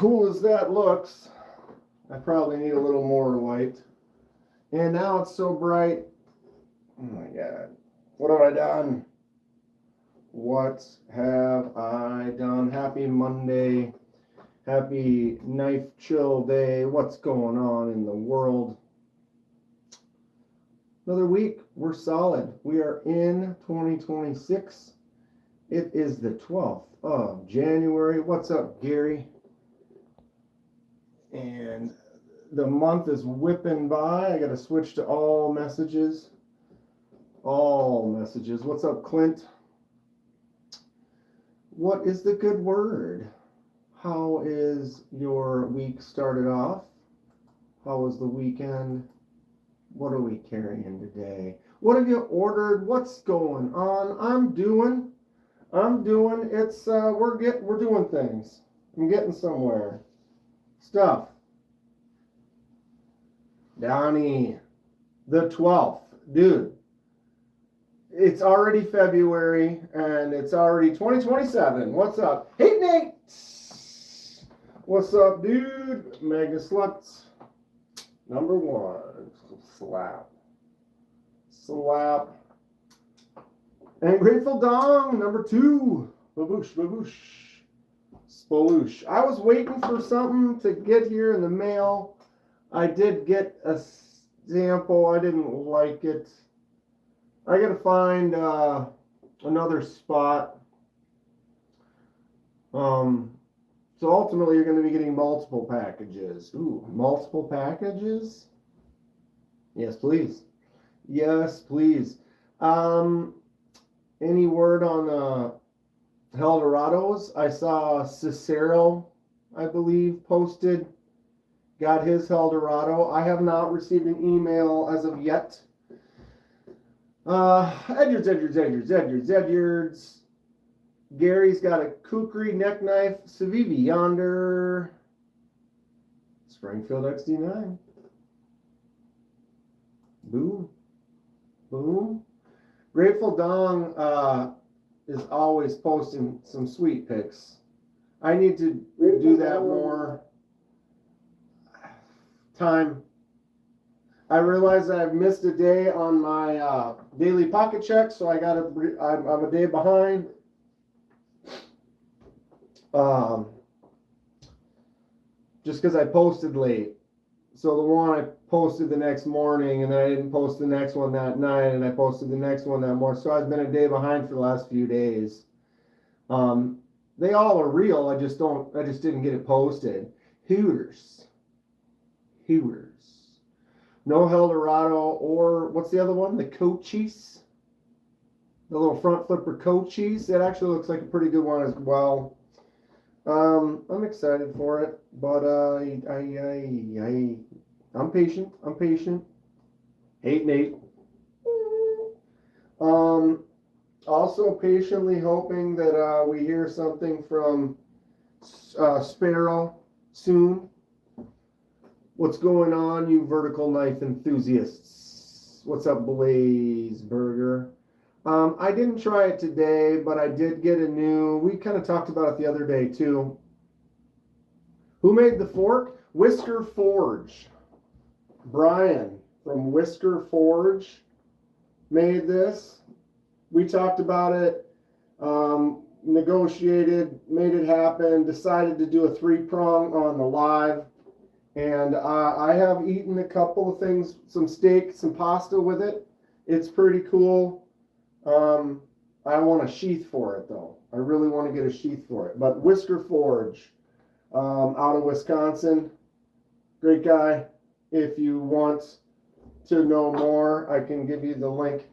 cool as that looks, I probably need a little more light. And now it's so bright. Oh my God. What have I done? What have I done? Happy Monday. Happy knife chill day. What's going on in the world? Another week. We're solid. We are in 2026. It is the 12th of January. What's up, Gary? And the month is whipping by. I got to switch to all messages. All messages. What's up, Clint? What is the good word? How is your week started off? How was the weekend? What are we carrying today? What have you ordered? What's going on? I'm doing. It's we're doing things. I'm getting somewhere. Stuff. Donnie, the 12th, dude. It's already February and it's already 2027. What's up? Hey, Nate. What's up, dude? Magnus Lutz. Number 1. Slap. And Grateful Dong. Number 2. Baboosh. Spaloosh. I was waiting for something to get here in the mail. I did get a sample. I didn't like it. I gotta find another spot. So ultimately, you're going to be getting multiple packages. Ooh, multiple packages? Yes, please. Yes, please. Any word on Heldorados? I saw Cicero, I believe, posted. Got his Eldorado. I have not received an email as of yet. Edwards. Gary's got a kukri neck knife. Civivi yonder. Springfield XD9. Boom. Grateful Dong is always posting some sweet pics. I need to do that more. Time. I realize that I've missed a day on my daily pocket check, so I'm a day behind. Just because I posted late. So the one I posted the next morning, and then I didn't post the next one that night, and I posted the next one that morning. So I've been a day behind for the last few days. They all are real. I just didn't get it posted. Hooters. No Eldorado, or what's the other one? The Cochise. The little front flipper Cochise. It actually looks like a pretty good one as well. I'm excited for it, but I'm patient. Hate Nate. Also patiently hoping that we hear something from Sparrow soon. What's going on, you vertical knife enthusiasts? What's up, Blaze Burger? I didn't try it today, but I did get we kind of talked about it the other day too. Who made the fork? Whisker Forge. Brian from Whisker Forge made this. We talked about it, negotiated, made it happen, decided to do a 3-prong on the live. And I have eaten a couple of things, some steak, some pasta with it. It's pretty cool. I want a sheath for it, though. I really want to get a sheath for it. But Whisker Forge, out of Wisconsin. Great guy. If you want to know more, I can give you the link.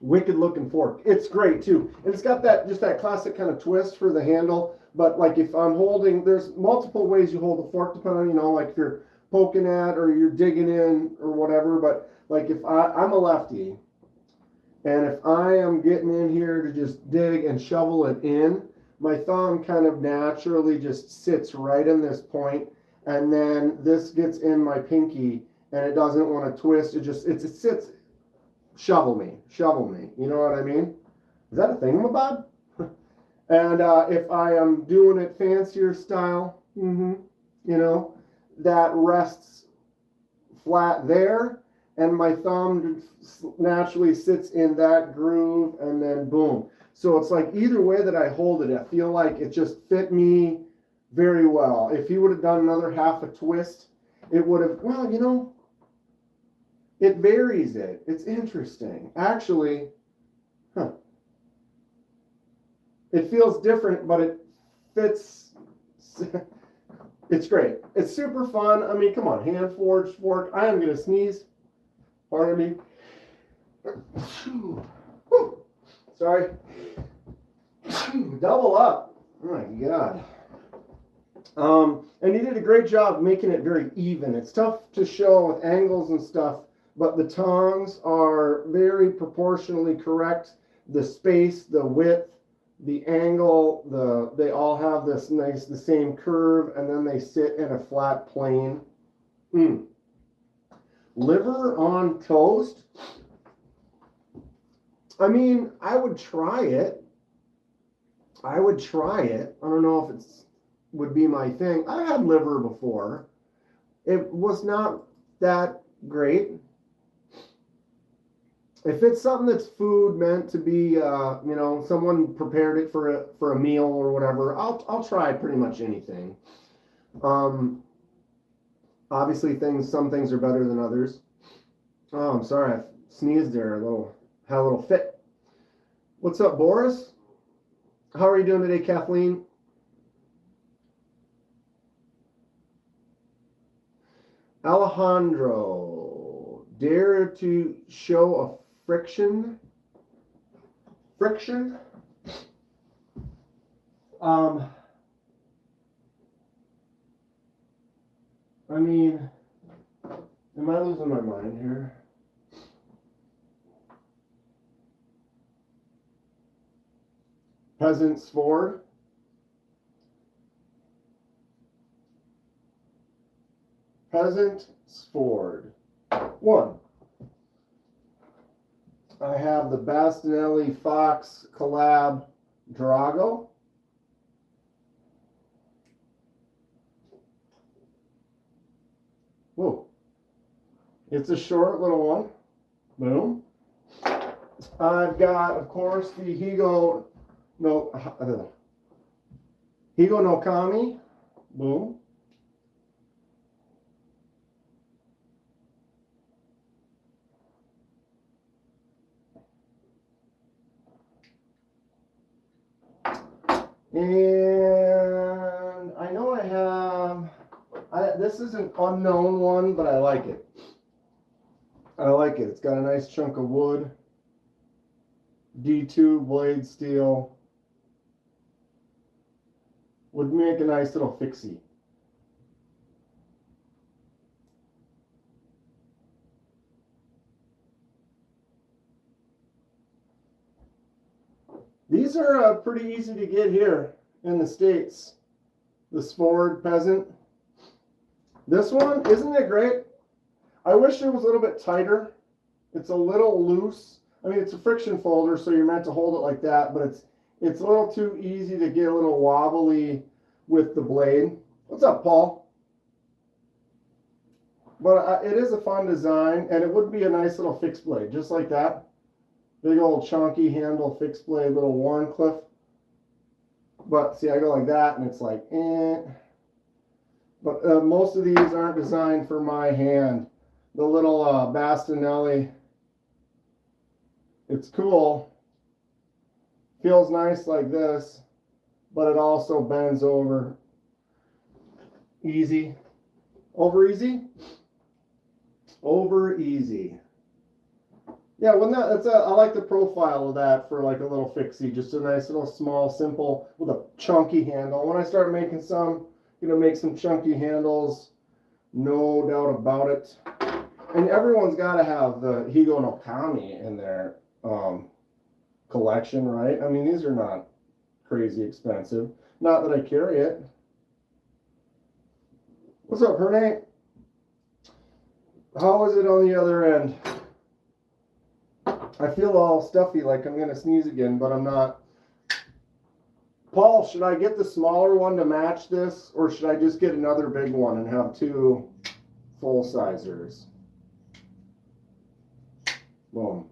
Wicked looking fork. It's great, too. And it's got that classic kind of twist for the handle. But like if I'm holding, there's multiple ways you hold the fork, depending on, like if you're poking at or you're digging in or whatever. But like if I'm a lefty, and if I am getting in here to just dig and shovel it in, my thumb kind of naturally just sits right in this point, and then this gets in my pinky, and it doesn't want to twist. It sits. Shovel me. You know what I mean? Is that a thingamabob? And if I am doing it fancier style, you know, that rests flat there, and my thumb naturally sits in that groove, and then boom. So it's like either way that I hold it, I feel like it just fit me very well. If he would have done another half a twist, it would have, well, you know, it varies it. It's interesting. Actually, it feels different, but it fits. It's great. It's super fun. I mean, come on, hand forged fork. I am going to sneeze. Pardon me. Sorry. Double up. Oh my God. And he did a great job making it very even. It's tough to show with angles and stuff, but the tongs are very proportionally correct. The space, the width, the angle, they all have this nice, the same curve, and then they sit in a flat plane. Liver on toast. I mean, I would try it. I don't know if it's would be my thing. I had liver before. It was not that great. If it's something that's food meant to be, you know, someone prepared it for a meal or whatever, I'll try pretty much anything. Obviously, some things are better than others. Oh, I'm sorry, I sneezed there had a little fit. What's up, Boris? How are you doing today, Kathleen? Alejandro, dare to show a friction? I mean, am I losing my mind here? Peasant's Ford. Peasant's Ford. 1. I have the Bastinelli Fox collab Drago. Whoa. It's a short little one. Boom. I've got, of course, the Higo no Kami. Boom. And I know I have, this is an unknown one, but I like it. It's got a nice chunk of wood. D2 blade steel. Would make a nice little fixie. These are pretty easy to get here in the States. This Ford Peasant. This one, isn't it great? I wish it was a little bit tighter. It's a little loose. I mean, it's a friction folder, so you're meant to hold it like that, but it's a little too easy to get a little wobbly with the blade. What's up, Paul? But it is a fun design, and it would be a nice little fixed blade, just like that. Big old chunky handle fixed blade, little Warncliffe. But see, I go like that, and it's like, eh. But most of these aren't designed for my hand. The little Bastinelli, it's cool. Feels nice like this, but it also bends over easy. Over easy? Over easy. Yeah, I like the profile of that for like a little fixie. Just a nice little small, simple, with a chunky handle. When I start making some, make some chunky handles, no doubt about it. And everyone's got to have the Higo no Kami in their collection, right? I mean, these are not crazy expensive. Not that I carry it. What's up, Hernate? How is it on the other end? I feel all stuffy, like I'm going to sneeze again, but I'm not. Paul, should I get the smaller one to match this, or should I just get another big one and have two full-sizers? Boom.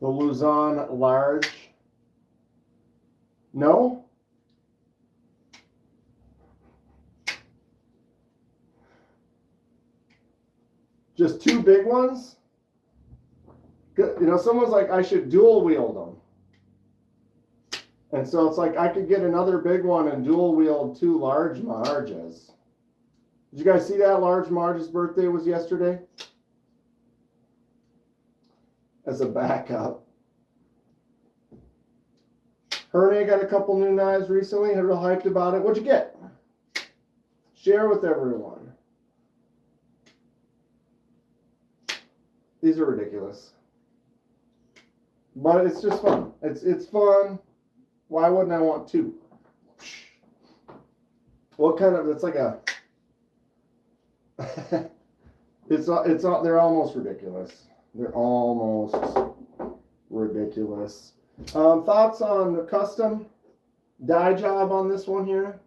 The Luzon large. No? Just two big ones? You know, someone's like, I should dual wield them. And so it's like I could get another big one and dual wield two large Marges. Did you guys see that? Large Marge's birthday was yesterday. As a backup. Herne got a couple new knives recently. I'm real hyped about it. What'd you get? Share with everyone. These are ridiculous. But it's just fun. It's fun. Why wouldn't I want two? What kind of, it's like a, they're almost ridiculous. They're almost ridiculous. Thoughts on the custom die job on this one here?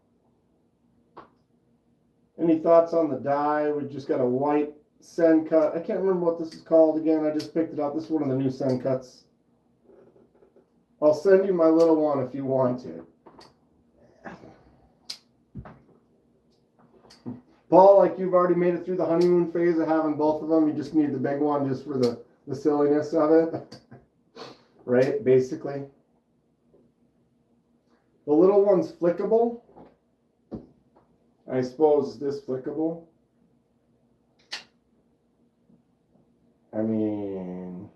Any thoughts on the die? We just got a white Sen cut. I can't remember what this is called again. I just picked it up. This is one of the new Sen cuts. I'll send you my little one if you want to. Paul, like you've already made it through the honeymoon phase of having both of them. You just need the big one just for the silliness of it. Right, basically. The little one's flickable. I suppose, is this flickable? I mean...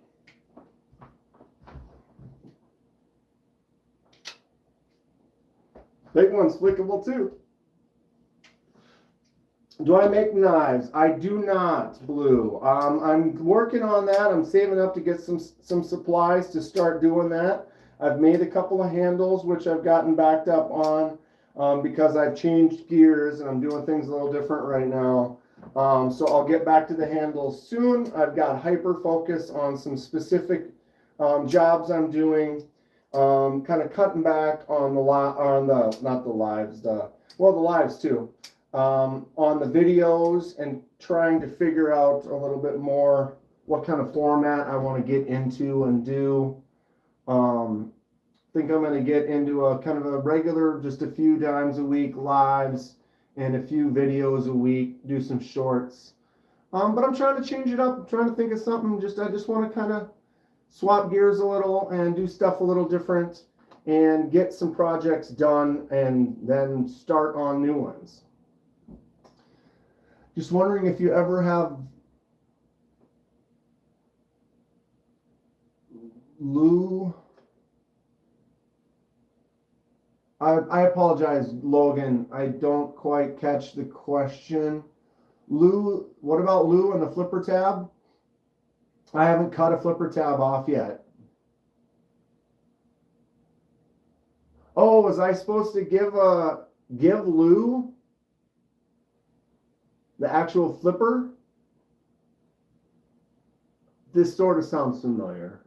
Big one's flickable too. Do I make knives? I do not, Blue. I'm working on that. I'm saving up to get some supplies to start doing that. I've made a couple of handles, which I've gotten backed up on because I've changed gears and I'm doing things a little different right now. So I'll get back to the handles soon. I've got hyper focus on some specific jobs I'm doing. Kind of cutting back on the lives too. On the videos and trying to figure out a little bit more what kind of format I want to get into and do. Think I'm going to get into a kind of a regular, just a few times a week lives and a few videos a week, do some shorts. But I'm trying to change it up. I'm trying to think of something. I just want to kind of swap gears a little and do stuff a little different and get some projects done and then start on new ones. Just wondering if you ever have Lou. I apologize, Logan. I don't quite catch the question. Lou, what about Lou and the flipper tab? I haven't cut a flipper tab off yet. Oh, was I supposed to give Lou the actual flipper? This sort of sounds familiar.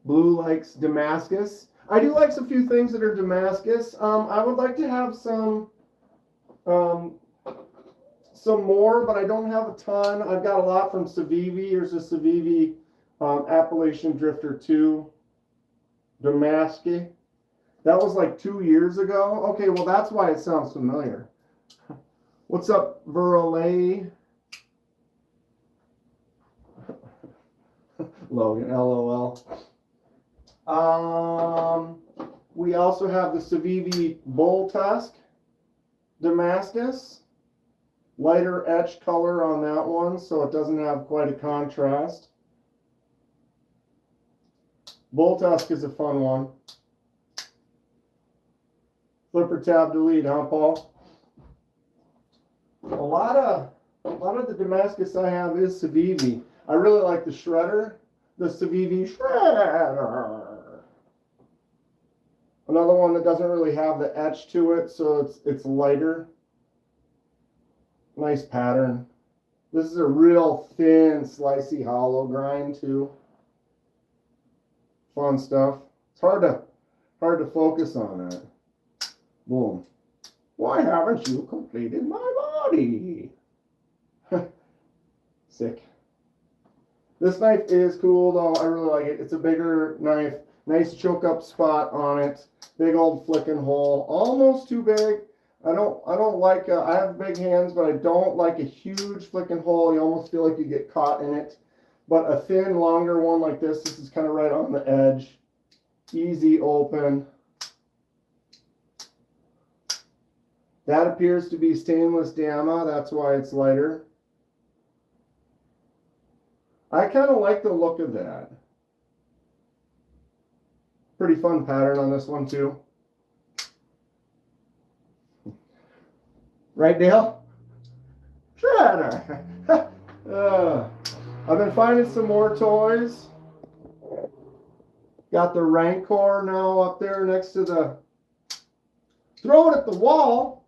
Blue likes Damascus. I do like a few things that are Damascus. I would like to have some more, but I don't have a ton. I've got a lot from Civivi. Here's a Civivi Appalachian Drifter 2 Damascus. That was like 2 years ago. Okay, well, that's why it sounds familiar. What's up, Verolay? Logan, LOL. We also have the Civivi Bull Tusk Damascus. Lighter etch color on that one, so it doesn't have quite a contrast. Bull Tusk is a fun one. Flipper tab delete, huh, Paul? A lot of the Damascus I have is Civivi. I really like the shredder, the Civivi shredder. Another one that doesn't really have the etch to it, so it's lighter. Nice pattern. This is a real thin, slicey hollow grind too. Fun stuff. It's hard to focus on it. Boom. Why haven't you completed my body? Sick. This knife is cool though. I really like it. It's a bigger knife. Nice choke up spot on it. Big old flicking hole. Almost too big. I don't like, I have big hands, but I don't like a huge flicking hole. You almost feel like you get caught in it. But a thin, longer one like this is kind of right on the edge. Easy open. That appears to be stainless Dama. That's why it's lighter. I kind of like the look of that. Pretty fun pattern on this one too. Right, Dale? Shredder. I've been finding some more toys. Got the Rancor now up there next to the... Throw it at the wall.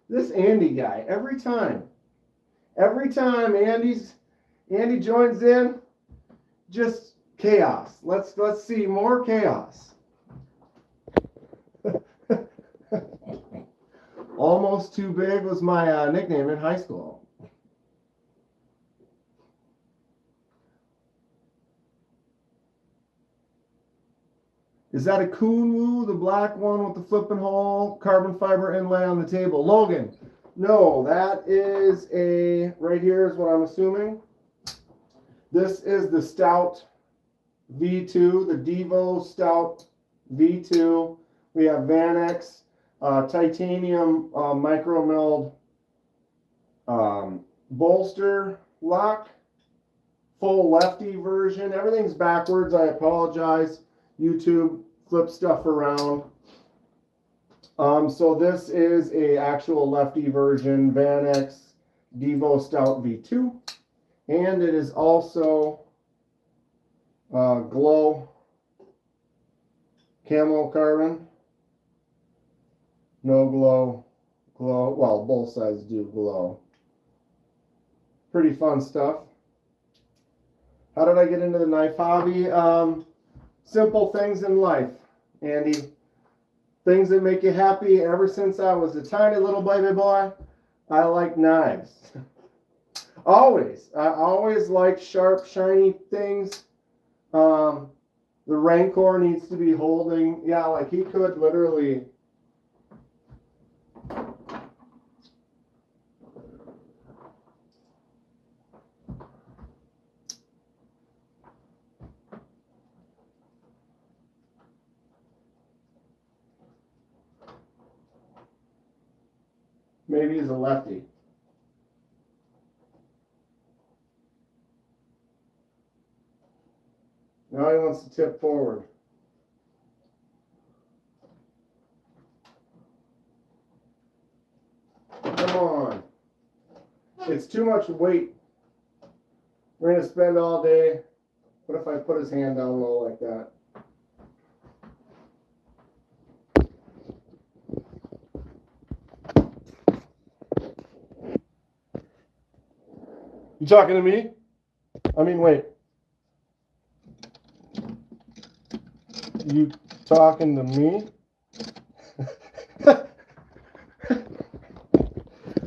This Andy guy, every time Andy joins in, just chaos. Let's see more chaos. Almost too big was my nickname in high school. Is that a Kunwu, the black one with the flipping hole, carbon fiber inlay on the table? Logan, no, that is a, right here is what I'm assuming. This is the Stout V2, the Devo Stout V2. We have Vanex, titanium micro milled bolster lock, full lefty version. Everything's backwards. I apologize. YouTube flip stuff around. So this is a actual lefty version, Vanex Devo Stout V2, and it is also glow camo carbon. No glow, well, both sides do glow. Pretty fun stuff. How did I get into the knife hobby? Simple things in life, Andy. Things that make you happy. Ever since I was a tiny little baby boy, I like knives. Always. I always like sharp, shiny things. The Rancor needs to be holding. Yeah, like he could literally... Maybe he's a lefty. Now he wants to tip forward. Come on. It's too much weight. We're going to spend all day. What if I put his hand down low like that? You talking to me? I mean, wait. You talking to me?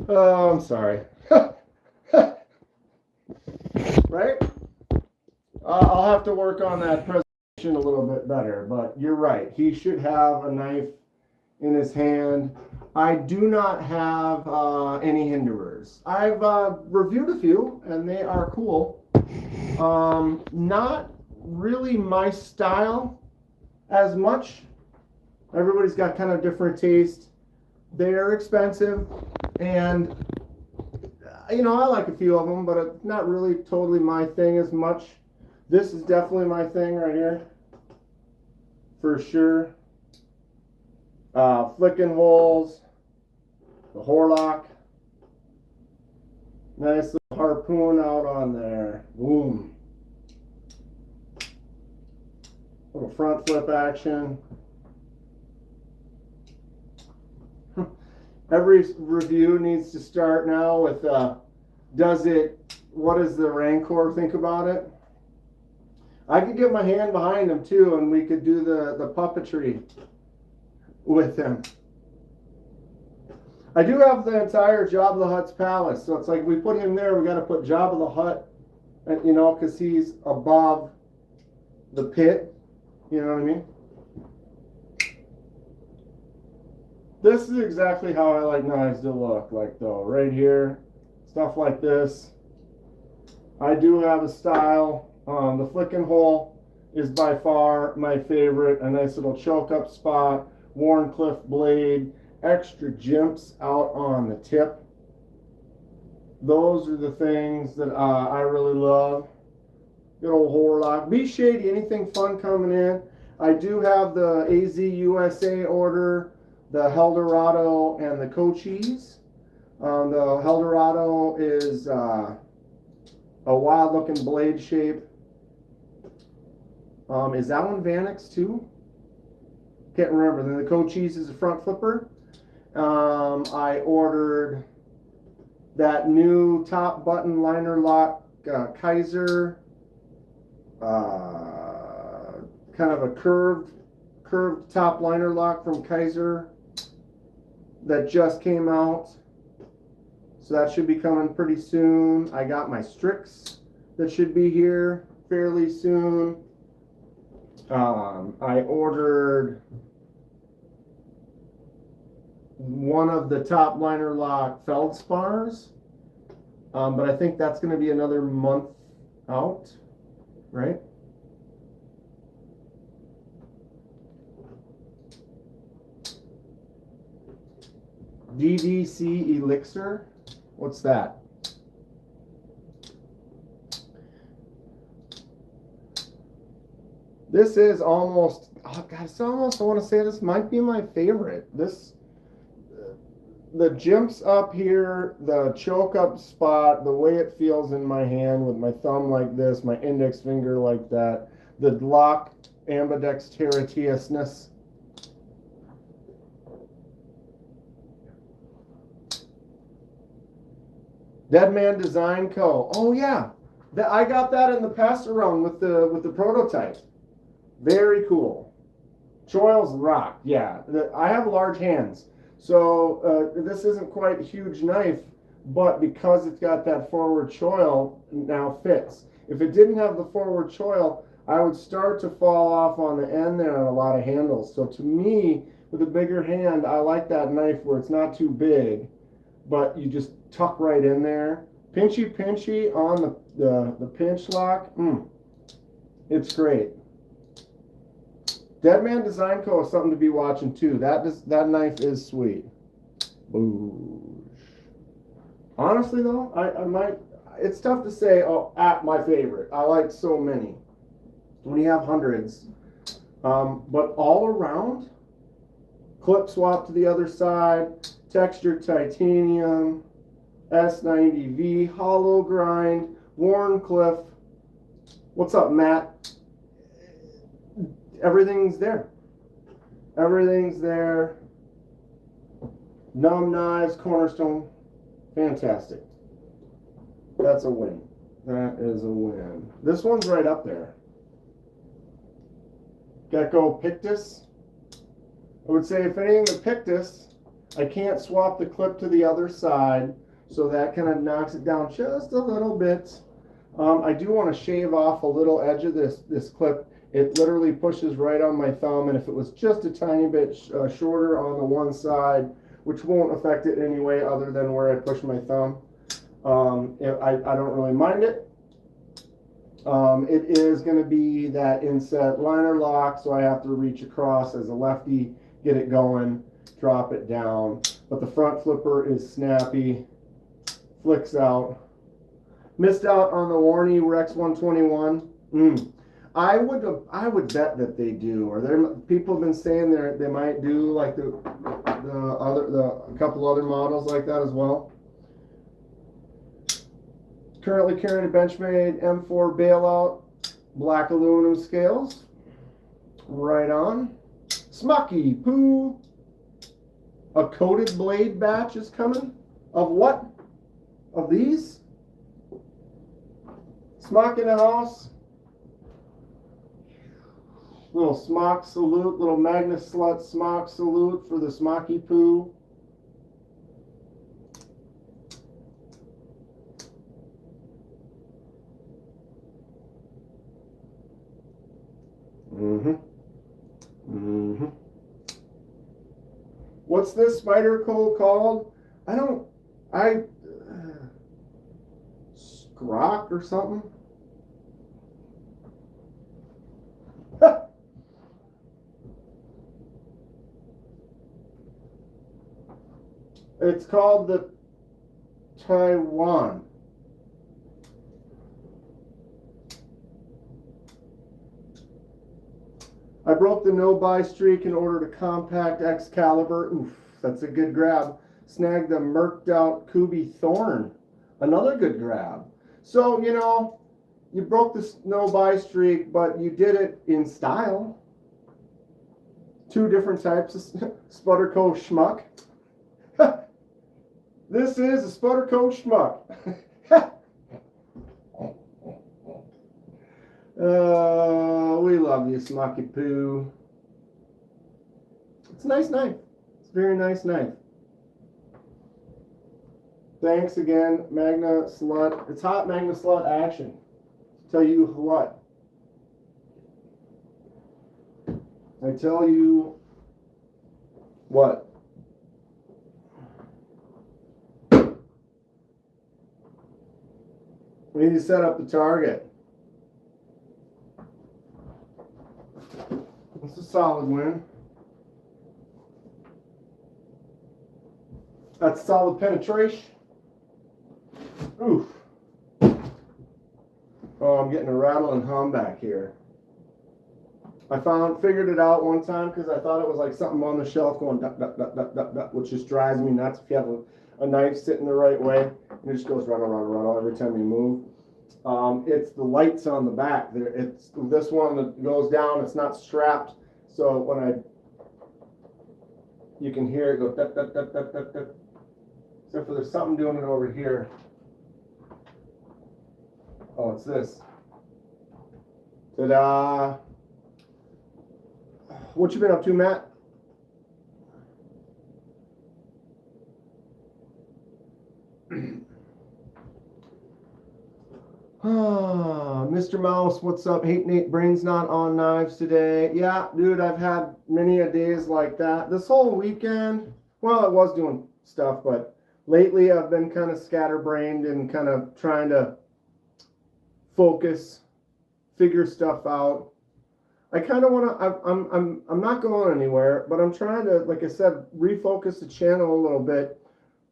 Oh, I'm sorry. Right? I'll have to work on that presentation a little bit better, but you're right. He should have a knife in his hand. I do not have any hinderers. I've reviewed a few, and they are cool. Not really my style as much. Everybody's got kind of different taste. They're expensive, and you know, I like a few of them, but it's not really totally my thing as much. This is definitely my thing right here, for sure. Flicking holes, the Horlock, nice little harpoon out on there, boom. Little front flip action. Every review needs to start now with, what does the Rancor think about it? I could get my hand behind him too, and we could do the puppetry with him. I do have the entire Jabba the Hutt's palace, so it's like we put him there, we got to put Jabba the Hutt, and, you know, because he's above the pit. You know what I mean? This is exactly how I like knives to look like, though. Right here, stuff like this. I do have a style. The flicking hole is by far my favorite. A nice little choke up spot, Warncliffe blade, extra jimps out on the tip. Those are the things that I really love. Good old Horlock. Be shady, anything fun coming in. I do have the AZ USA order, the Eldorado and the Cochise. The Eldorado is a wild looking blade shape. Is that one Vanix too? Can't remember. Then the Cochise is a front flipper. I ordered that new top button liner lock Kaiser, kind of a curved top liner lock from Kaiser that just came out. So that should be coming pretty soon. I got my Strix that should be here fairly soon. I ordered one of the top liner lock feldspars, but I think that's going to be another month out, right? DDC Elixir, what's that? This is almost, oh God, it's almost, I want to say this might be my favorite. This, the jimps up here, the choke up spot, the way it feels in my hand with my thumb like this, my index finger like that, the lock ambidexterousness. Dead Man Design Co. Oh yeah, I got that in the pass around with the prototype. Very cool. Choils rock. Yeah, I have large hands, so this isn't quite a huge knife, but because it's got that forward choil, now fits. If it didn't have the forward choil, I would start to fall off on the end there on a lot of handles. So to me, with a bigger hand, I like that knife where it's not too big, but you just tuck right in there. Pinchy on the pinch lock. It's great. Dead Man Design Co. is something to be watching too. That knife is sweet. Boosh. Honestly though, I might. It's tough to say. Oh, my favorite. I like so many. When you have hundreds, but all around, clip swap to the other side, textured titanium, S90V, hollow grind, Warncliffe. What's up, Matt? Everything's there. Everything's there. Numb knives, Cornerstone. Fantastic. That's a win. That is a win. This one's right up there. Gecko Pictus. I would say if anything, the Pictus, I can't swap the clip to the other side, so that kind of knocks it down just a little bit. I do want to shave off a little edge of this clip. It literally pushes right on my thumb, and if it was just a tiny bit shorter on the one side, which won't affect it anyway other than where I push my thumb, I don't really mind it. It is going to be that inset liner lock, so I have to reach across as a lefty, get it going, drop it down. But the front flipper is snappy, flicks out. Missed out on the Warney Rex 121. I would bet that they do. Or there people have been saying they might do like a couple other models like that as well. Currently carrying a Benchmade M4 bailout, black aluminum scales. Right on. Smucky Poo. A coated blade batch is coming. Of what? Of these? Smuck in the house. Little smock salute, little Magna Slut smock salute for the smocky poo. What's this spider coal called? Scrock or something? It's called the Taiwan. I broke the no-buy streak in order to compact Excalibur. Oof, that's a good grab. Snagged the murked out Kubi Thorn. Another good grab. So, you know, you broke the no-buy streak, but you did it in style. Two different types of Sputterco schmuck. This is a Sputterco schmuck. We love you, Smocky Poo. It's a nice knife. It's a very nice knife. Thanks again, Magna Slut. It's hot Magna Slut action. Tell you what. I tell you what. We need to set up the target. It's a solid win. That's solid penetration. Oof. Oh, I'm getting a rattle and hum back here. I figured it out one time because I thought it was like something on the shelf going duck, duck, duck, duck, duck, duck, which just drives me nuts if you have a knife sitting the right way. And it just goes rattle, rattle, rattle every time you move. It's the lights on the back. It's this one that goes down. It's not strapped, so when you can hear it go duck, duck, duck, duck, duck, duck. Except for there's something doing it over here. Oh, it's this. Ta-da! What you been up to, Matt? Mr. Mouse, what's up? Hate Nate, brain's not on knives today. Yeah, dude, I've had many a days like that. This whole weekend, well, I was doing stuff, but lately I've been kind of scatterbrained and kind of trying to focus, figure stuff out. I kind of want to, I'm not going anywhere, but I'm trying to, like I said, refocus the channel a little bit,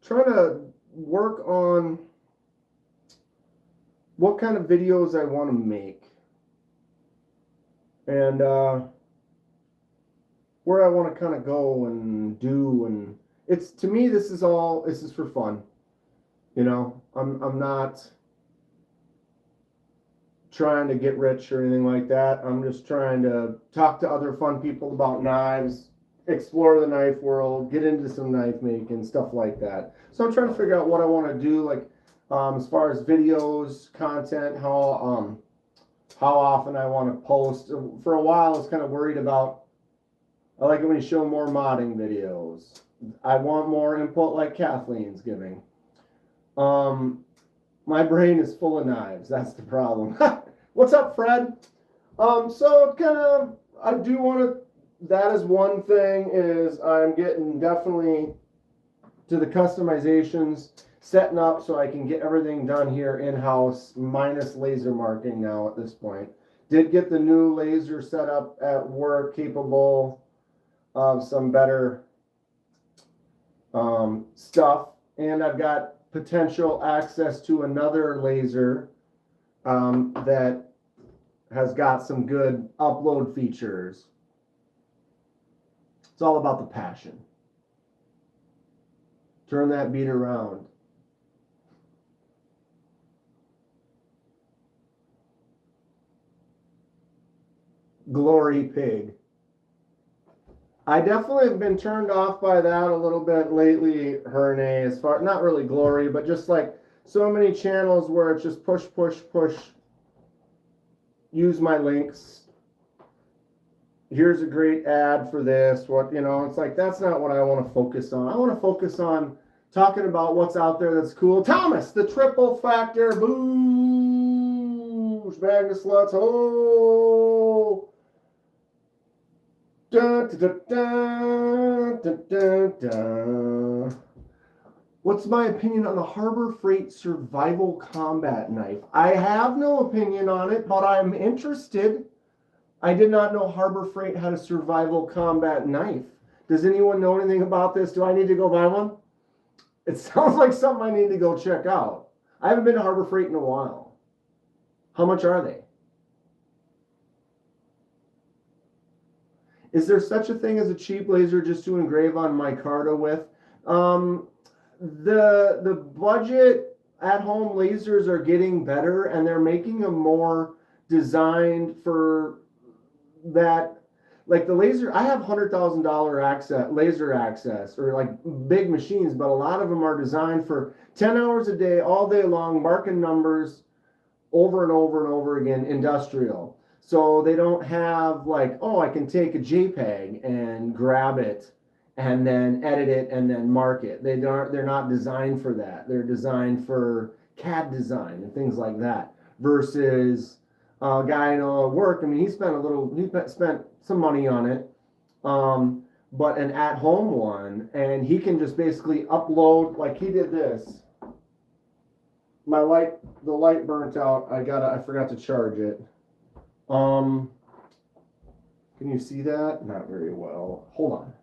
trying to work on what kind of videos I want to make and where I want to kind of go and do. And it's, to me, this is for fun. You know, I'm not trying to get rich or anything like that. I'm just trying to talk to other fun people about knives, explore the knife world, get into some knife making, stuff like that. So I'm trying to figure out what I want to do, like as far as videos, content, how often I want to post. For a while, I was kind of worried about, I like it when you show more modding videos. I want more input like Kathleen's giving. My brain is full of knives. That's the problem. What's up, Fred? So kind of, I do want to, that is one thing, is I'm getting definitely to the customizations, setting up so I can get everything done here in-house, minus laser marking now at this point. Did get the new laser set up at work, capable of some better stuff. And I've got potential access to another laser that has got some good upload features. It's all about the passion. Turn that beat around. Glory Pig. I definitely have been turned off by that a little bit lately, Herne, as far, not really Glory, but just like so many channels where it's just push, push, push, use my links. here's a great ad for this. What, you know, it's like, that's not what I want to focus on. I want to focus on talking about what's out there that's cool. Thomas, the triple factor boosh, Magnus Lutz, oh. Dun, dun, dun, dun, dun, dun. What's my opinion on the Harbor Freight Survival Combat Knife? I have no opinion on it, but I'm interested. I did not know Harbor Freight had a survival combat knife. Does anyone know anything about this? Do I need to go buy one? It sounds like something I need to go check out. I haven't been to Harbor Freight in a while. How much are they? Is there such a thing as a cheap laser just to engrave on micarta with? The budget at-home lasers are getting better, and they're making them more designed for that. Like the laser, I have $100,000 laser access, or like big machines, but a lot of them are designed for 10 hours a day, all day long, marking numbers over and over and over again, industrial. So they don't have like, oh, I can take a JPEG and grab it and then edit it and then mark it. They're not designed for that. They're designed for CAD design and things like that. Versus a guy I know at work, I mean, he spent some money on it, but an at-home one, and he can just basically upload, like he did this. The light burnt out. I forgot to charge it. Can you see that? Not very well. Hold on,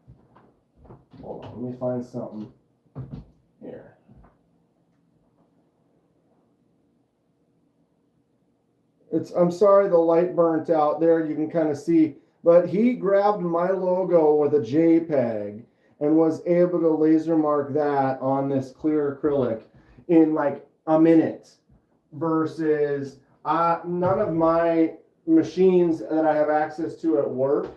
let me find something here. I'm sorry the light burnt out there, you can kind of see, but he grabbed my logo with a JPEG and was able to laser mark that on this clear acrylic in like a minute, versus none of my machines that I have access to at work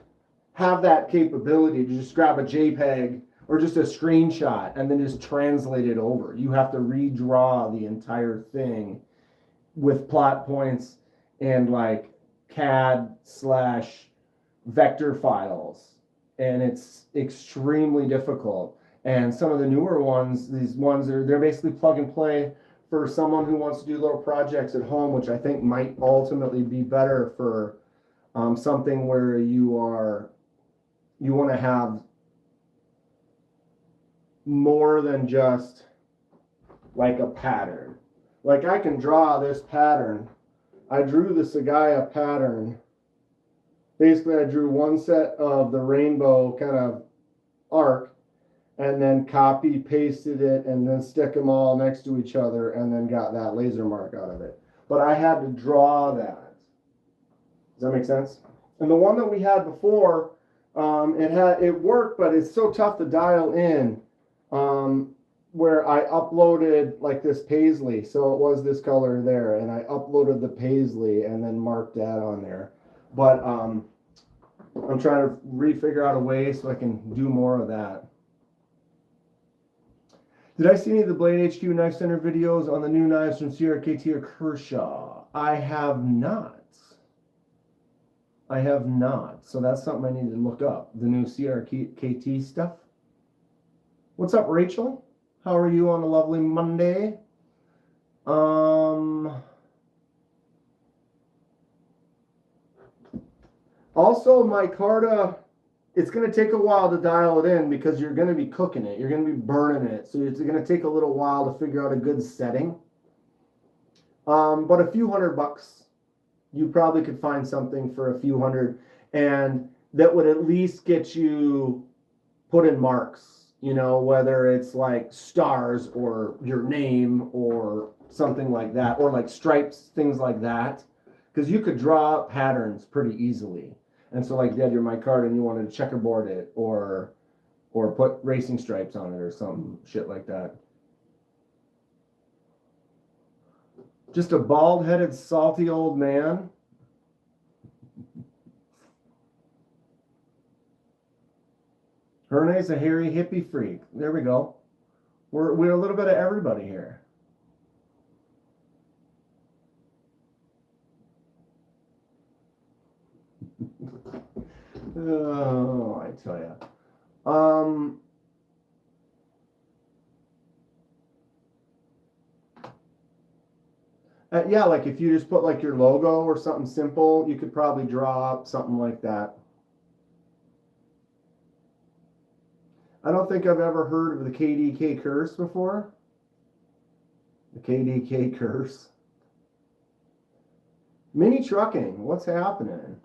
have that capability to just grab a JPEG or just a screenshot and then just translate it over. You have to redraw the entire thing with plot points and like CAD/vector files, and it's extremely difficult. And some of the newer ones, they're basically plug and play for someone who wants to do little projects at home, which I think might ultimately be better for something where you want to have more than just like a pattern. Like I can draw this pattern. I drew the Sagaya pattern. Basically, I drew one set of the rainbow kind of arc, and then copy pasted it and then stick them all next to each other and then got that laser mark out of it. But I had to draw that. Does that make sense? And the one that we had before, it worked, but it's so tough to dial in, where I uploaded like this paisley. So it was this color there, and I uploaded the paisley and then marked that on there. But I'm trying to refigure out a way so I can do more of that. Did I see any of the Blade HQ Knife Center videos on the new knives from Sierra, KT, or Kershaw? I have not. So that's something I need to look up. The new Sierra KT stuff. What's up, Rachel? How are you on a lovely Monday? Also, micarta, it's going to take a while to dial it in because you're going to be cooking it. You're going to be burning it. So it's going to take a little while to figure out a good setting. But a few $100, you probably could find something for a few hundred, and that would at least get you put in marks, you know, whether it's like stars or your name or something like that, or like stripes, things like that. Because you could draw patterns pretty easily. And so like you had your micarta and you wanted to checkerboard it or put racing stripes on it or some shit like that. Just a bald-headed, salty old man. Herne's a hairy hippie freak. There we go. We're a little bit of everybody here. Oh, I tell you. Yeah, like if you just put like your logo or something simple, you could probably draw up something like that. I don't think I've ever heard of the KDK curse before. The KDK curse. Mini trucking, what's happening?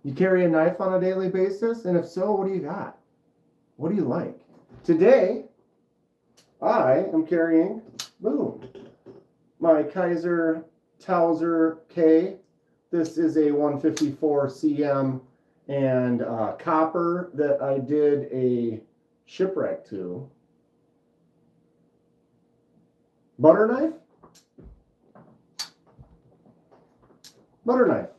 You carry a knife on a daily basis? And if so, what do you got? What do you like? Today, I am carrying, boom, my Kaiser Towser K. This is a 154 cm and copper that I did a shipwreck to. Butter knife? Butter knife.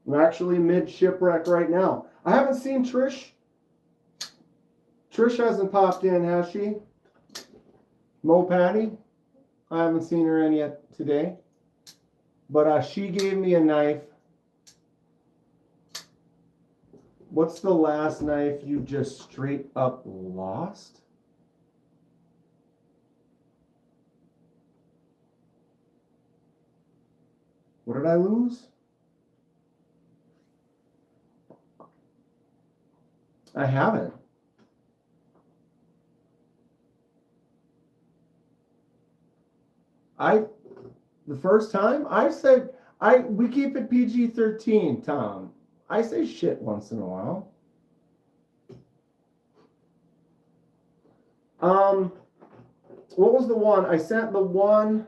I'm actually mid shipwreck right now. I haven't seen Trish. Trish hasn't popped in, has she? Mo Patty? I haven't seen her in yet today. But she gave me a knife. What's the last knife you just straight up lost? What did I lose? I haven't. The first time I said, we keep it PG-13, Tom. I say shit once in a while. What was the one? I sent the one,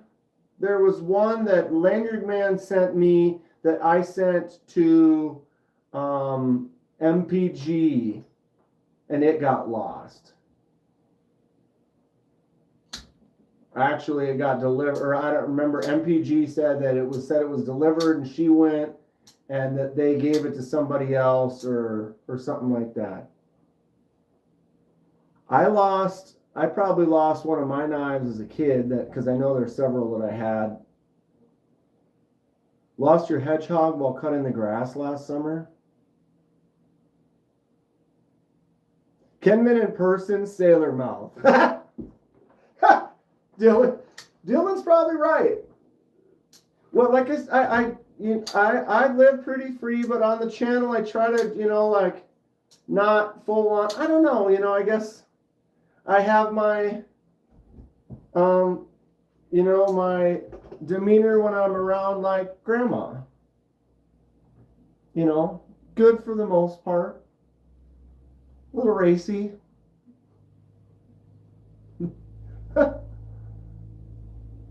there was one that Lanyard Man sent me that I sent to MPG and it got lost. Actually, it got delivered, or I don't remember. MPG said that it was delivered, and she went, and that they gave it to somebody else, or something like that. I probably lost one of my knives as a kid, because I know there's several that I had. Lost your hedgehog while cutting the grass last summer. Kenman in person, sailor mouth. Dylan's probably right. Well, like I live pretty free, but on the channel I try to, like not full on. I don't know, I guess I have my, my demeanor when I'm around like grandma. Good for the most part. A little racy.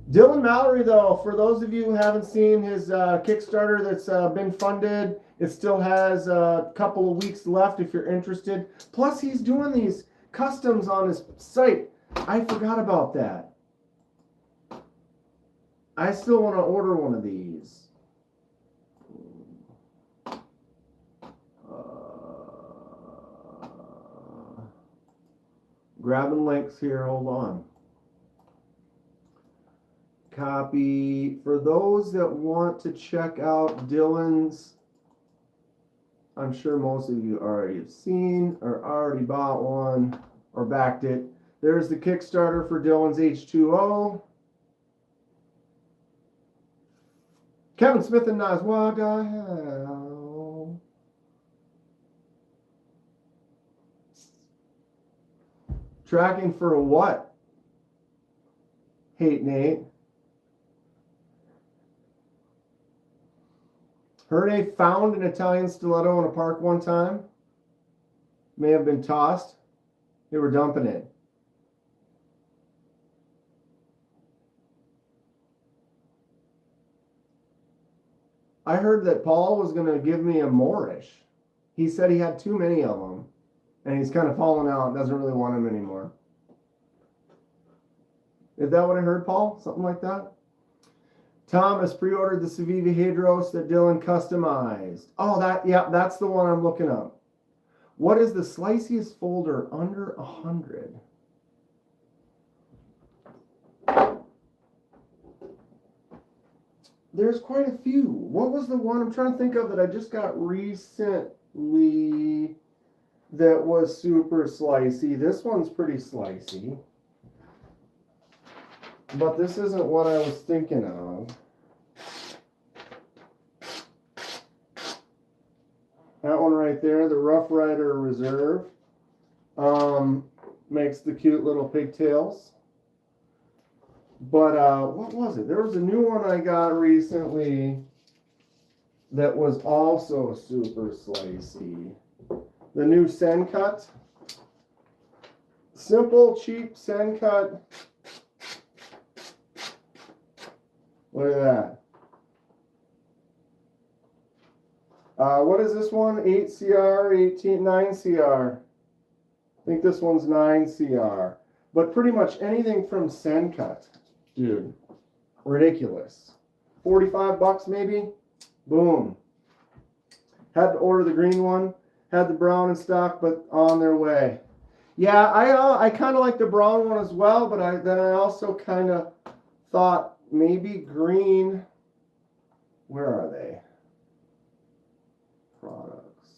Dylan Mallory, though, for those of you who haven't seen his Kickstarter that's been funded, it still has a couple of weeks left if you're interested. Plus, he's doing these customs on his site. I forgot about that. I still want to order one of these. Grabbing links here, hold on. Copy. For those that want to check out Dylan's, I'm sure most of you already have seen or already bought one or backed it. There's the Kickstarter for Dylan's H2O. Kevin Smith and Nas, what the hell? Tracking for what? Hate Nate. Heard they found an Italian stiletto in a park one time. May have been tossed. They were dumping it. I heard that Paul was going to give me a Moorish. He said he had too many of them. And he's kind of fallen out. Doesn't really want them anymore. Is that what I heard, Paul? Something like that? Tom has pre-ordered the Civivi Hydros that Dylan customized. Oh, that's the one I'm looking up. What is the sliciest folder under 100? there's quite a few. What was the one I'm trying to think of that I just got recently that was super slicey? This one's pretty slicey. But this isn't what I was thinking of. That one right there, the Rough Rider Reserve, makes the cute little pigtails. But what was it? There was a new one I got recently that was also super slicey. The new Sen Cut. Simple, cheap Sen Cut. Look at that. What is this one? 8CR, 9CR. I think this one's 9CR. But pretty much anything from Sen Cut. Dude, ridiculous. 45 bucks maybe? Boom. Had to order the green one. Had the brown in stock, but on their way. Yeah, I kind of like the brown one as well, but then I also kind of thought maybe green. Where are they? Products.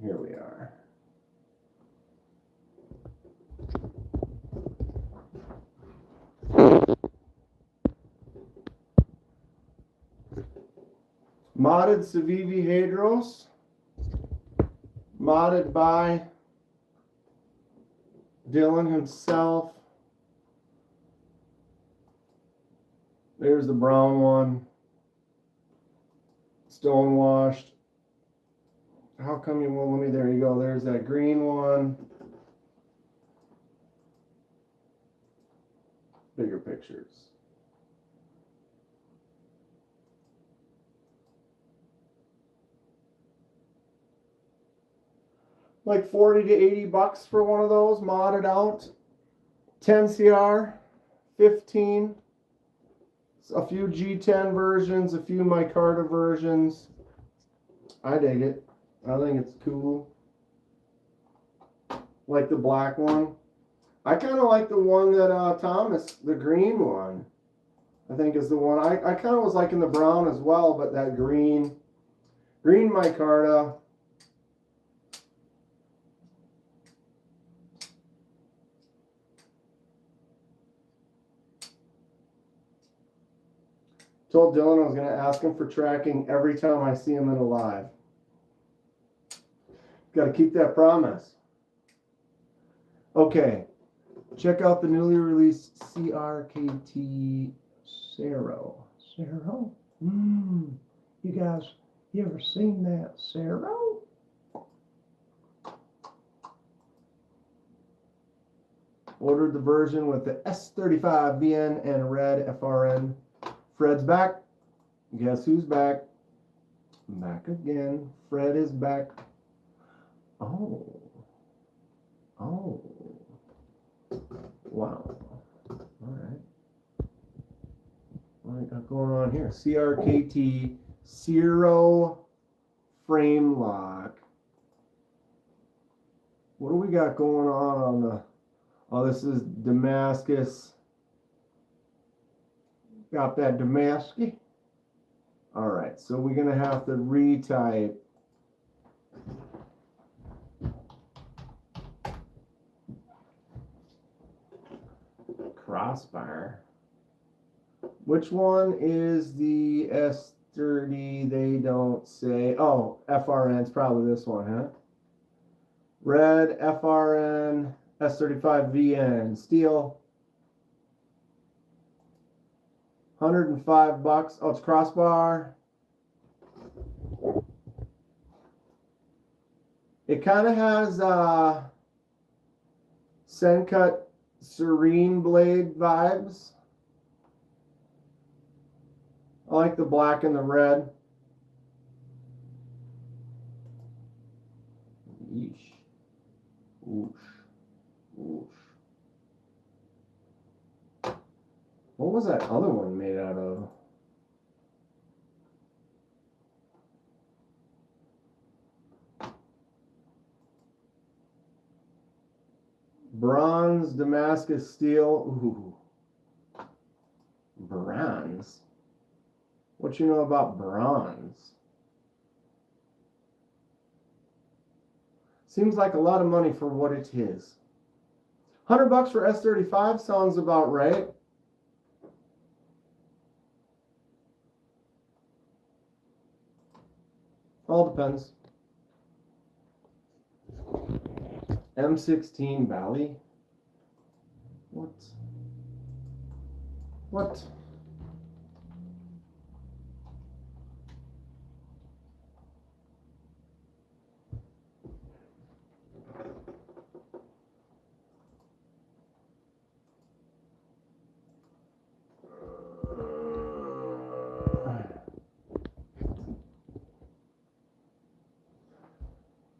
Here we are. Modded Civivi Hadros. Modded by Dylan himself. There's the brown one. Stonewashed. How come you won't let me? There you go. There's that green one. Bigger pictures. Like 40 to 80 bucks for one of those modded out. 10CR, 15. A few G10 versions, a few micarta versions. I dig it. I think it's cool. Like the black one. I kind of like the one that Thomas, the green one, I think is the one. I kind of was liking the brown as well, but that green micarta. Told Dylan I was going to ask him for tracking every time I see him in a live. Got to keep that promise. Okay. Check out the newly released CRKT Cero. Cero? You guys, you ever seen that Cero? Ordered the version with the S35 VN and red FRN. Fred's back. Guess who's back? Back again. Fred is back. Oh. Wow. All right. What we got going on here? CRKT Cero frame lock. What do we got going on the... Oh, this is Damascus. Got that Damascus. All right, so we're going to have to retype. Crossbar. Which one is the S30? They don't say. Oh, FRN. It's probably this one, huh? Red, FRN, S35 VN. Steel. 105 bucks. Oh, it's crossbar. It kind of has Sencut Serene blade vibes. I like the black and the red. Yeesh. Oosh. Oosh. What was that other one made out of? Bronze Damascus steel. Ooh. Bronze. What you know about bronze? Seems like a lot of money for what it is. $100 for S35 sounds about right. All depends. M16 Bally? What? What?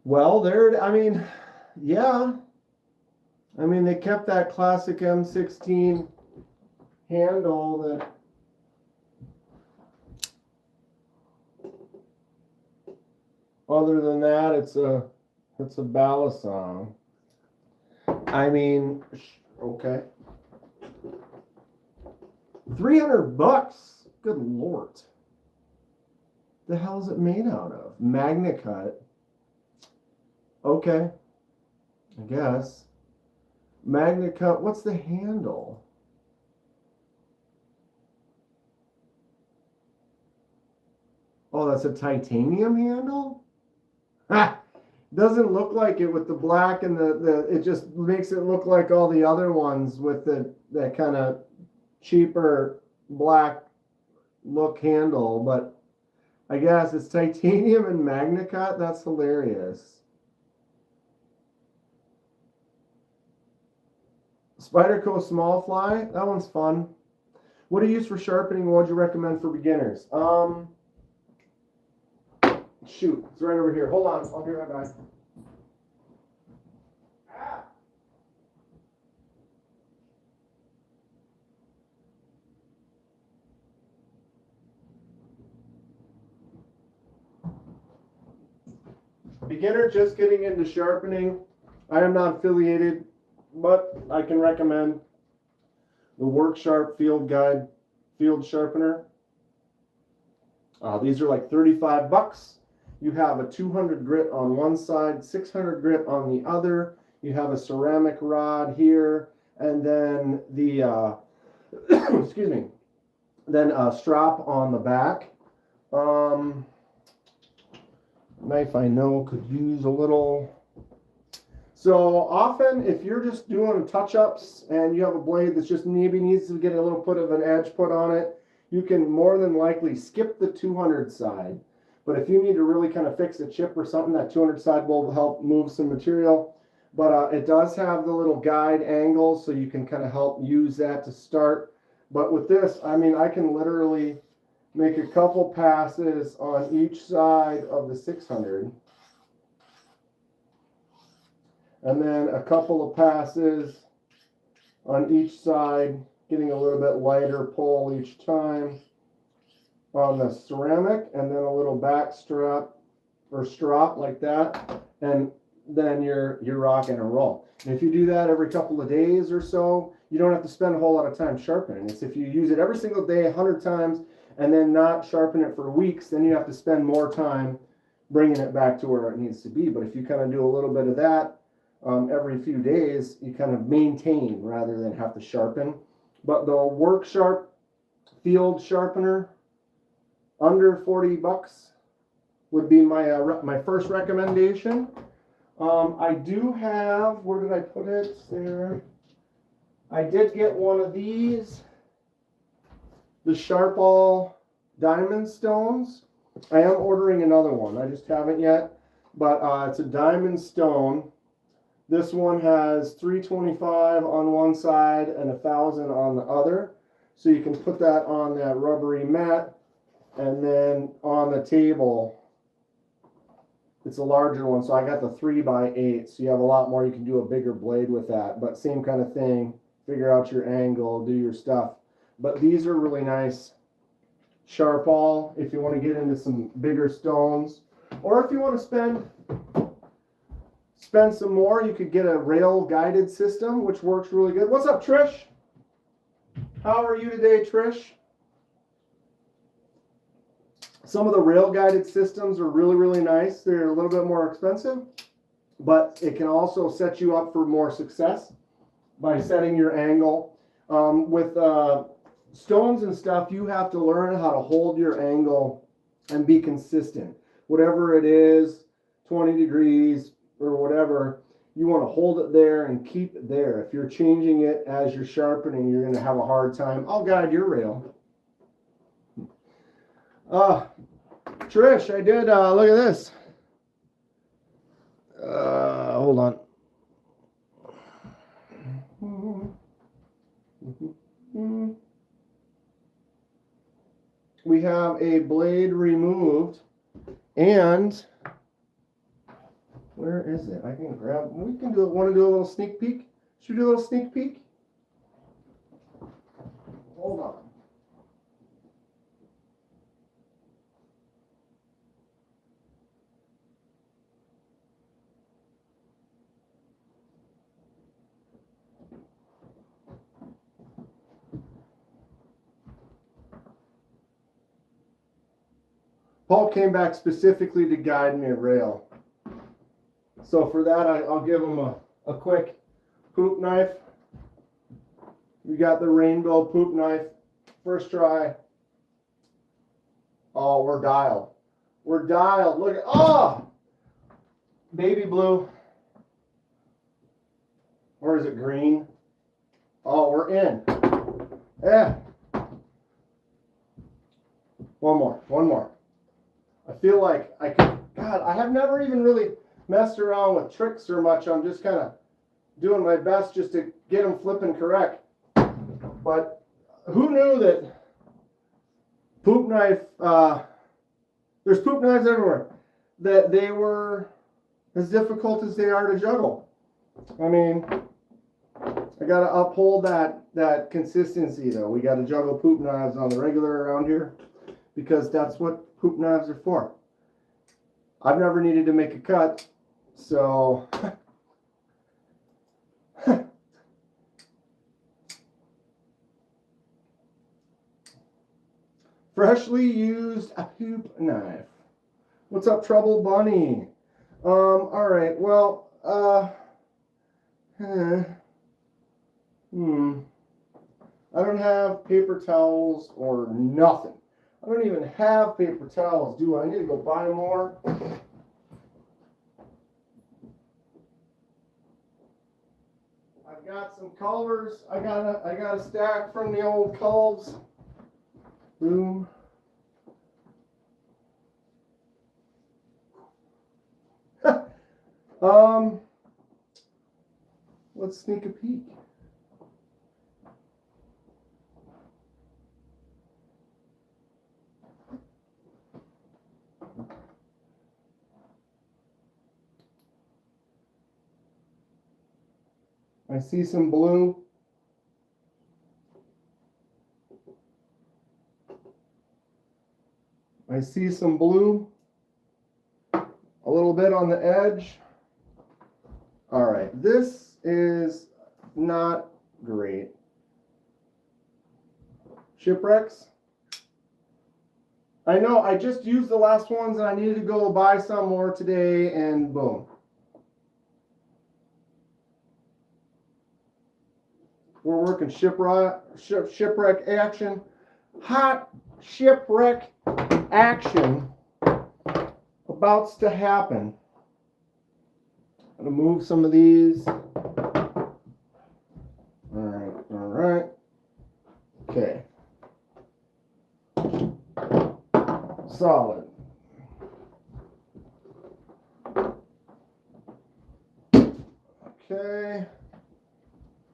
Well, there, I mean, yeah. I mean, they kept that classic M16 handle that. Other than that, it's a Balisong. I mean, okay. $300. Good Lord. The hell is it made out of? Magna cut. Okay. I guess. Magna cut. What's the handle? Oh, that's a titanium handle? Ha! Doesn't look like it with the black and the it just makes it look like all the other ones with that kind of cheaper black look handle, but I guess it's titanium and Magna cut. That's hilarious. Spyderco Small Fly, that one's fun. What do you use for sharpening? What would you recommend for beginners? Shoot, it's right over here. Hold on, I'll be right back. Beginner just getting into sharpening. I am not affiliated, but I can recommend the Work Sharp Field Guide Field Sharpener. These are like $35. You have a 200 grit on one side, 600 grit on the other. You have a ceramic rod here, and then the excuse me, then a strap on the back. Knife I know could use a little. So often, if you're just doing touch-ups and you have a blade that's just maybe needs to get a little bit of an edge put on it, you can more than likely skip the 200 side. But if you need to really kind of fix a chip or something, that 200 side will help move some material. But it does have the little guide angle, so you can kind of help use that to start. But with this, I mean, I can literally make a couple passes on each side of the 600. And then a couple of passes on each side, getting a little bit lighter pull each time on the ceramic, and then a little back strap or strop like that, and then you're rocking and roll. And if you do that every couple of days or so, you don't have to spend a whole lot of time sharpening. It's if you use it every single day 100 times and then not sharpen it for weeks, then you have to spend more time bringing it back to where it needs to be. But if you kind of do a little bit of that every few days, you kind of maintain rather than have to sharpen. But the Work Sharp Field Sharpener, under $40 would be my my first recommendation. I do have, where did I put it? There. I did get one of these, the Sharpall Diamond Stones. I am ordering another one. I just haven't yet, but it's a diamond stone. This one has 325 on one side and 1,000 on the other. So you can put that on that rubbery mat, and then on the table, it's a larger one. So I got the 3x8. So you have a lot more. You can do a bigger blade with that, but same kind of thing. Figure out your angle, do your stuff. But these are really nice. Sharpall, if you want to get into some bigger stones, or if you want to spend some more, you could get a rail guided system, which works really good. What's up, Trish? How are you today, Trish? Some of the rail guided systems are really, really nice. They're a little bit more expensive, but it can also set you up for more success by setting your angle. With stones and stuff, you have to learn how to hold your angle and be consistent. Whatever it is, 20 degrees or whatever, you want to hold it there and keep it there. If you're changing it as you're sharpening, you're going to have a hard time. I'll guide your rail. Trish, I did, look at this. Hold on. We have a blade removed, and where is it? I can grab, we can do it. Want to do a little sneak peek? Should we do a little sneak peek? Hold on. Paul came back specifically to guide me a rail. So for that, I'll give him a quick poop knife. We got the rainbow poop knife. First try. Oh, we're dialed. We're dialed. Look at, oh! Baby blue. Or is it green? Oh, we're in. Yeah. One more. I feel like I could, God, I have never even really messed around with tricks or much. I'm just kind of doing my best just to get them flipping correct. But who knew that poop knife, there's poop knives everywhere, that they were as difficult as they are to juggle. I mean, I got to uphold that consistency though. We got to juggle poop knives on the regular around here because that's what poop knives are for. I've never needed to make a cut, so freshly used a poop knife. What's up, Trouble Bunny? All right, well, I don't have paper towels or nothing. I don't even have paper towels, do I? I need to go buy more. I've got some culvers. I got a stack from the old culves. Boom. Let's sneak a peek. I see some blue. I see some blue. A little bit on the edge. All right, this is not great. Shipwrecks. I know I just used the last ones and I needed to go buy some more today and boom. We're working shipwreck action. Hot shipwreck action about to happen. I'm gonna move some of these. All right. Okay. Solid. Okay.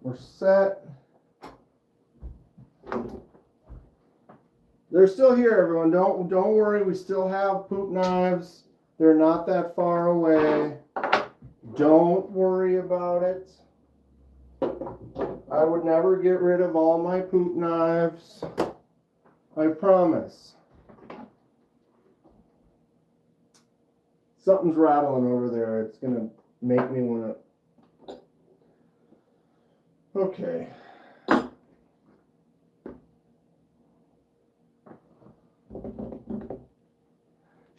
We're set. They're still here, everyone. Don't worry. We still have poop knives. They're not that far away. Don't worry about it. I would never get rid of all my poop knives. I promise. Something's rattling over there. It's going to make me want to... Okay.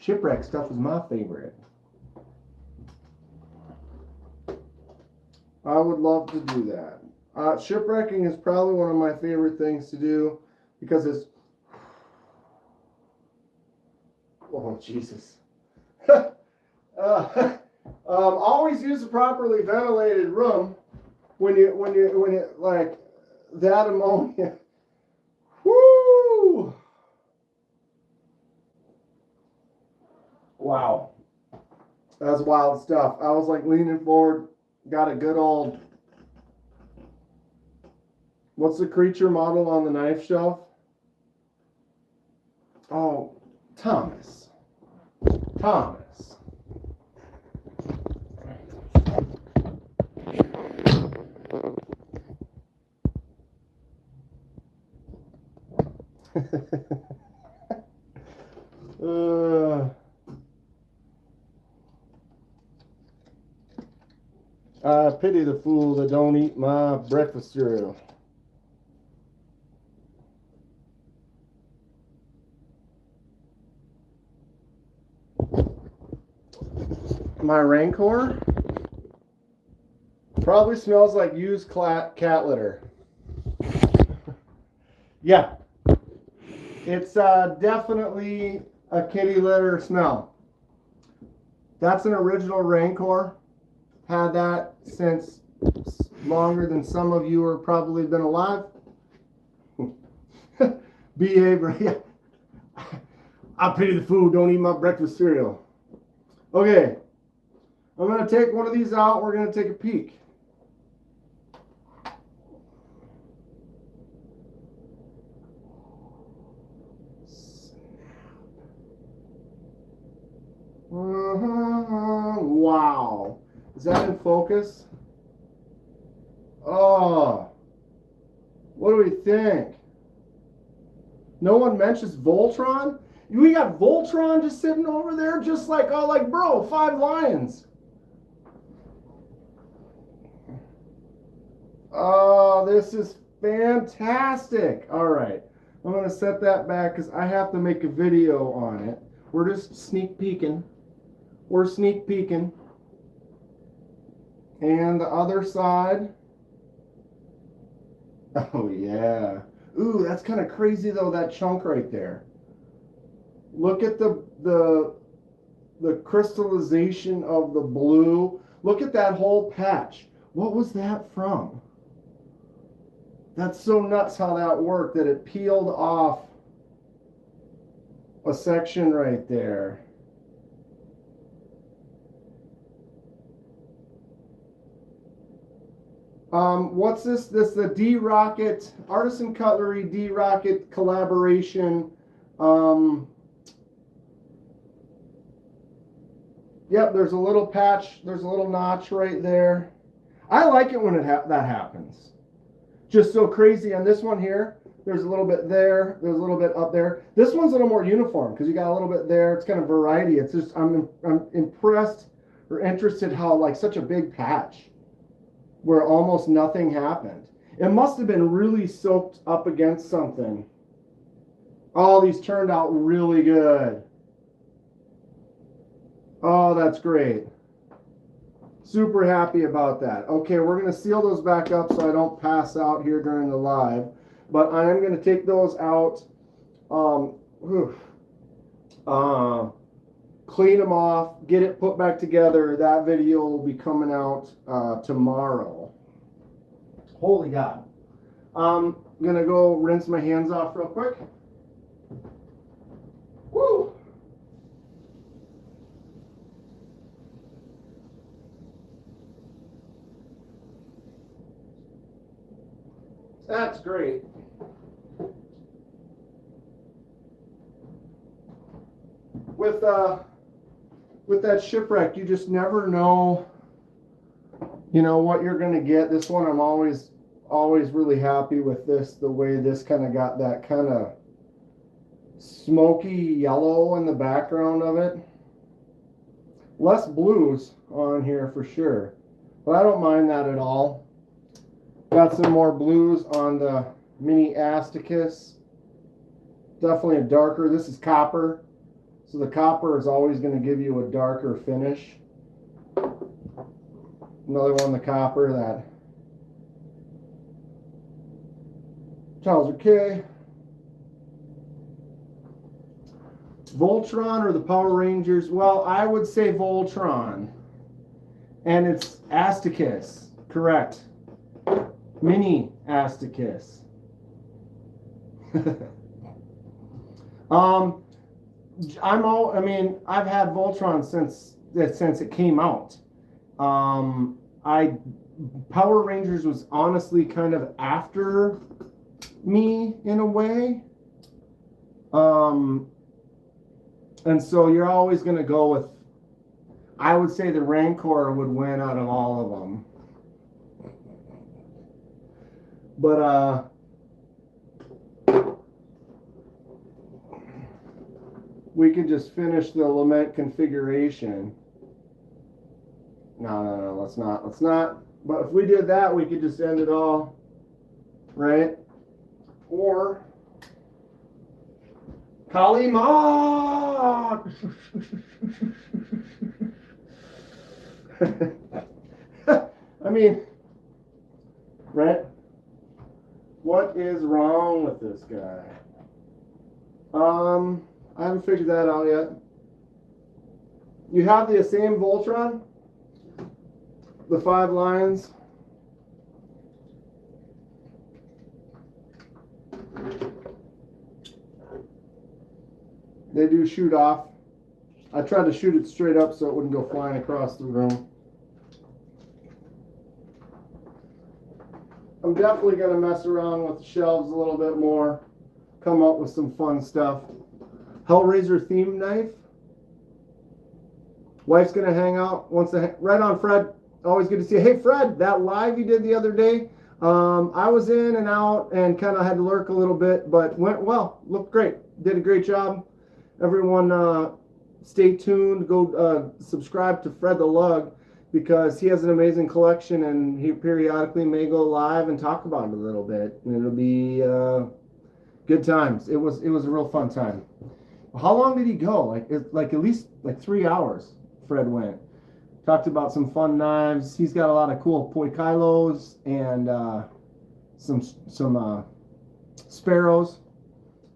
Shipwreck stuff was my favorite. I would love to do that. Shipwrecking is probably one of my favorite things to do because it's... Oh, Jesus. Always use a properly ventilated room when you like that ammonia. Woo! Wow. That's wild stuff. I was like leaning forward, got a good old... What's the creature model on the knife shelf? Oh, Thomas. Thomas. I pity the fool that don't eat my breakfast cereal. My Rancor probably smells like used cat litter. Yeah, it's definitely a kitty litter smell. That's an original Rancor. Had that since longer than some of you have probably been alive. Behave. Yeah. I pity the fool, don't eat my breakfast cereal. Okay, I'm going to take one of these out. We're going to take a peek. Wow. Is that in focus? Oh. What do we think? No one mentions Voltron? We got Voltron just sitting over there, just like, oh, like, bro, 5 lions. Oh, this is fantastic. All right. I'm going to set that back because I have to make a video on it. We're just sneak peeking. We're sneak peeking. And the other side. Oh, yeah. Ooh, that's kind of crazy, though, that chunk right there. Look at the crystallization of the blue. Look at that whole patch. What was that from? That's so nuts how that worked, that it peeled off a section right there. What's this? This is the D-Rocket, Artisan Cutlery D-Rocket collaboration. Yep, there's a little patch, there's a little notch right there. I like it when that happens. Just so crazy. On this one here, there's a little bit there, there's a little bit up there. This one's a little more uniform because you got a little bit there. It's kind of variety. It's just, I'm impressed or interested how like such a big patch where almost nothing happened. It must have been really soaked up against something. All these turned out really good. Oh, that's great. Super happy about that. Okay, we're going to seal those back up so I don't pass out here during the live. But I am going to take those out, clean them off, get it put back together. That video will be coming out tomorrow. Holy God. I'm going to go rinse my hands off real quick. Woo! That's great. With that Shipwreck, you just never know, you know, what you're going to get. This one, I'm always really happy with this, the way this kind of got that kind of smoky yellow in the background of it. Less blues on here for sure, but I don't mind that at all. Got some more blues on the mini Asticus. Definitely a darker. This is copper, So the copper is always going to give you a darker finish. Another one, the copper, that Trouser K. Voltron or the Power Rangers? Well, I would say Voltron. And it's Asticus. Correct. Mini Asticus. I've had Voltron since it came out. Power Rangers was honestly kind of after me in a way. And so you're always going to go with, I would say the Rancor would win out of all of them. But, we can just finish the lament configuration. No, let's not. But if we did that, we could just end it all, right? Or Kalima! I mean, right? What is wrong with this guy? I haven't figured that out yet. You have the same Voltron? The 5 lines? They do shoot off. I tried to shoot it straight up so it wouldn't go flying across the room. I'm definitely going to mess around with the shelves a little bit more. Come up with some fun stuff. Hellraiser theme knife. Wife's going to hang out. Right on, Fred. Always good to see you. Hey, Fred, that live you did the other day, I was in and out and kind of had to lurk a little bit, but went well. Looked great. Did a great job. Everyone, stay tuned. Go subscribe to Fred the Lug because he has an amazing collection and he periodically may go live and talk about it a little bit. And it'll be good times. It was a real fun time. How long did he go? Like at least 3 hours. Fred went. Talked about some fun knives. He's got a lot of cool Poikilos and some sparrows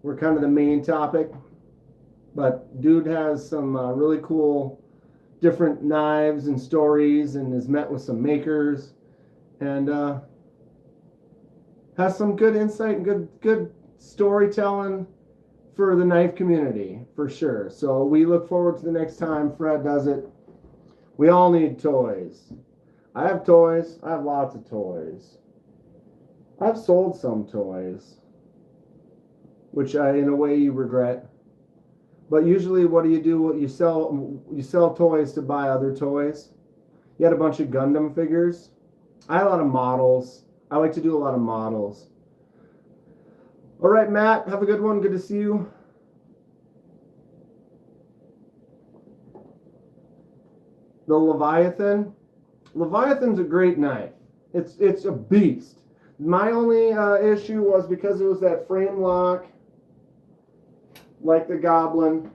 were kind of the main topic. But dude has some really cool different knives and stories and has met with some makers and has some good insight and good storytelling for the knife community, for sure. So we look forward to the next time Fred does it. We all need toys. I have toys. I have lots of toys. I've sold some toys, which in a way you regret. But usually what do? You sell toys to buy other toys. You had a bunch of Gundam figures. I had a lot of models. I like to do a lot of models. All right, Matt, have a good one. Good to see you. The Leviathan. Leviathan's a great knife. It's a beast. My only issue was because it was that frame lock, like the Goblin.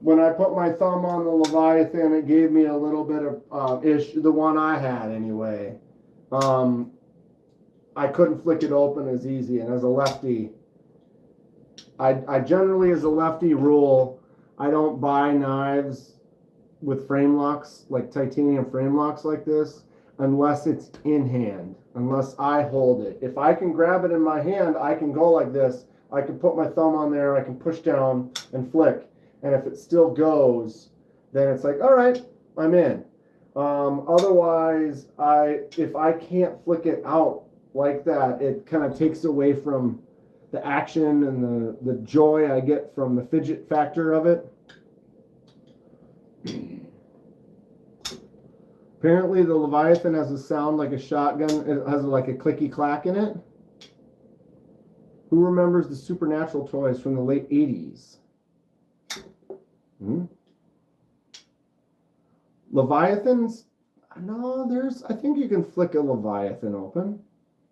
When I put my thumb on the Leviathan, it gave me a little bit of issue. The one I had, anyway. I couldn't flick it open as easy, and as a lefty, I generally, as a lefty rule, I don't buy knives with frame locks, like titanium frame locks like this, unless it's in hand, unless I hold it. If I can grab it in my hand, I can go like this. I can put my thumb on there, I can push down and flick. And if it still goes, then it's like, all right, I'm in. Otherwise, if I can't flick it out like that, it kind of takes away from the action and the joy I get from the fidget factor of it. Apparently the Leviathan has a sound like a shotgun. It has like a clicky clack in it. Who remembers the Supernatural toys from the late 80s? Leviathans? No, I think you can flick a Leviathan open.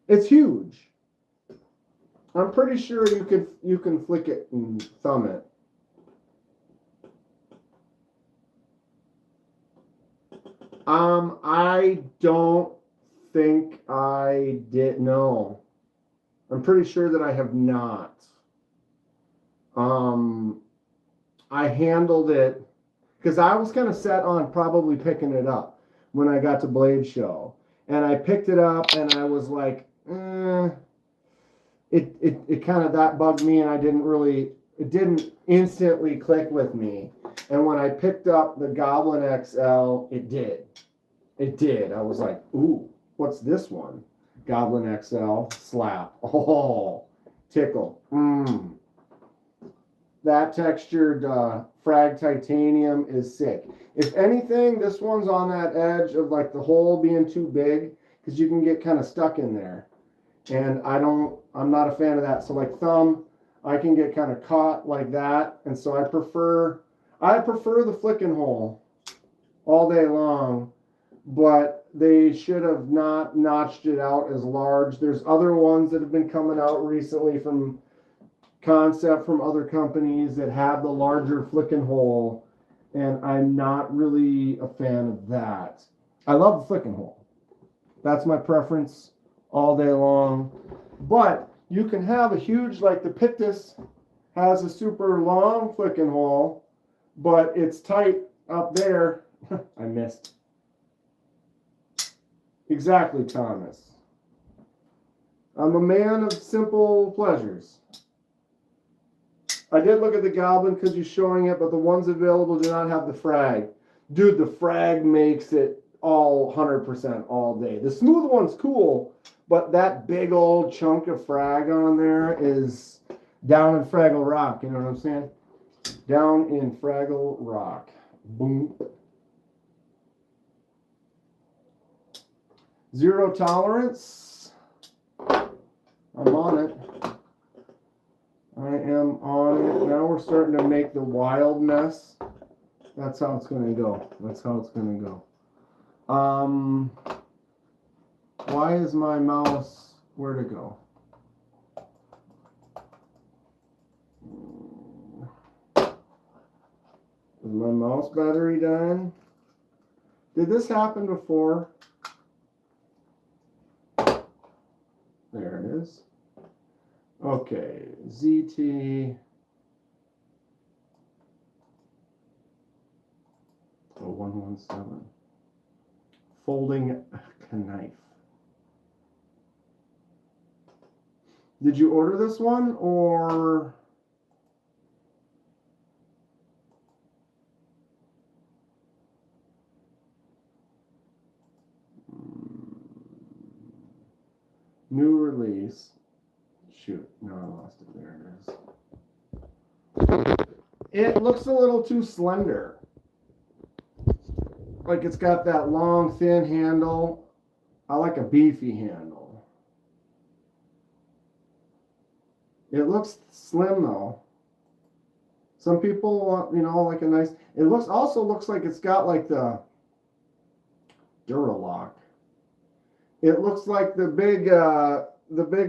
It's huge. I'm pretty sure you can flick it and thumb it. I don't think I did. No, I'm pretty sure that I have not. I handled it because I was kind of set on probably picking it up when I got to Blade Show, and I picked it up and I was like, it kind of that bugged me, and it didn't instantly click with me. And when I picked up the Goblin XL, it did. It did. I was like, ooh, what's this one? Goblin XL slap. Oh, tickle. That textured frag titanium is sick. If anything, this one's on that edge of like the hole being too big because you can get kind of stuck in there. And I'm not a fan of that. So like thumb, I can get kind of caught like that. And so I prefer the flicking hole all day long, but they should have not notched it out as large. There's other ones that have been coming out recently from Concept from other companies that have the larger flicking hole, and I'm not really a fan of that. I love the flicking hole. That's my preference all day long. But you can have a huge, like the Pictus has a super long flicking hole, but it's tight up there. I missed. Exactly, Thomas. I'm a man of simple pleasures. I did look at the Goblin because you're showing it, but the ones available do not have the frag. Dude, the frag makes it all 100% all day. The smooth one's cool, but that big old chunk of frag on there is down in Fraggle Rock. You know what I'm saying? Down in Fraggle Rock. Boom. Zero tolerance. I'm on it. I am on it. Now we're starting to make the wild mess. That's how it's going to go. That's how it's going to go. Why is my mouse, where to go? Is my mouse battery dying? Did this happen before? There it is. Okay, ZT. Oh, 117. Folding knife. Did you order this one or? New release. Shoot, no, I lost it. There it is. It looks a little too slender. Like it's got that long, thin handle. I like a beefy handle. It looks slim though. Some people want, like a nice. It also looks like it's got like the Duralock. It looks like the big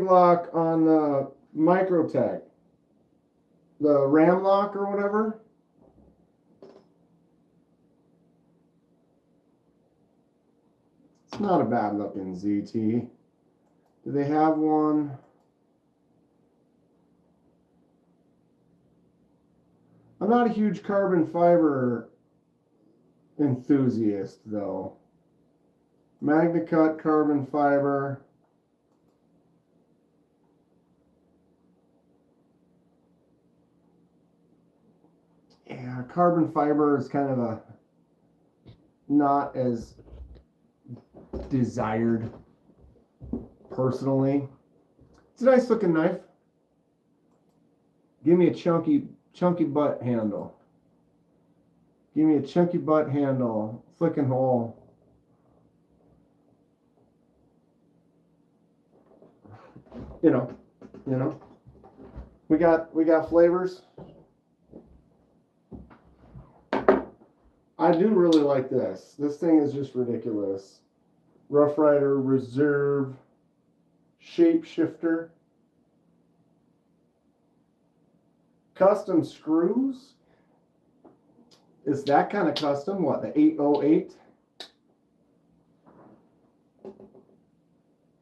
lock on the Microtech, the RAM lock or whatever. It's not a bad looking ZT. Do they have one? I'm not a huge carbon fiber enthusiast though. MagnaCut carbon fiber. Yeah, carbon fiber is kind of a not as desired personally. It's a nice looking knife. Give me a chunky butt handle. Give me a chunky butt handle. Flicking hole. You know. We got flavors. I do really like this. This thing is just ridiculous. Rough Rider Reserve Shapeshifter. Custom screws. Is that kind of custom? What, the 808?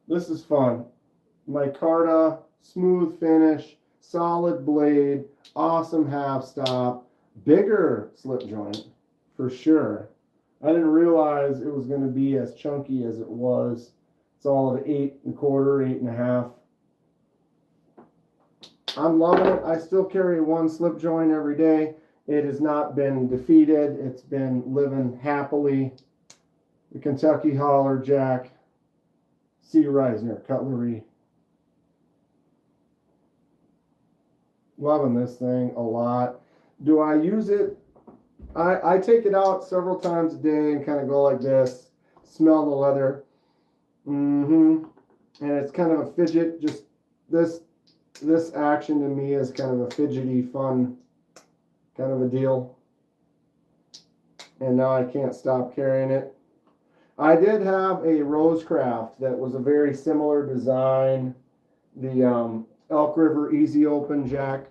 This is fun. Micarta, smooth finish, solid blade, awesome half stop, bigger slip joint for sure. I didn't realize it was going to be as chunky as it was. It's all at 8 1/4, 8 1/2. I'm loving it. I still carry one slip joint every day. It has not been defeated. It's been living happily. The Kentucky Holler Jack C. Reisner cutlery. Loving this thing a lot. Do I use it? I take it out several times a day and kind of go like this. Smell the leather. And it's kind of a fidget. Just this action to me is kind of a fidgety, fun kind of a deal. And now I can't stop carrying it. I did have a Rosecraft that was a very similar design. The Elk River Easy Open Jack.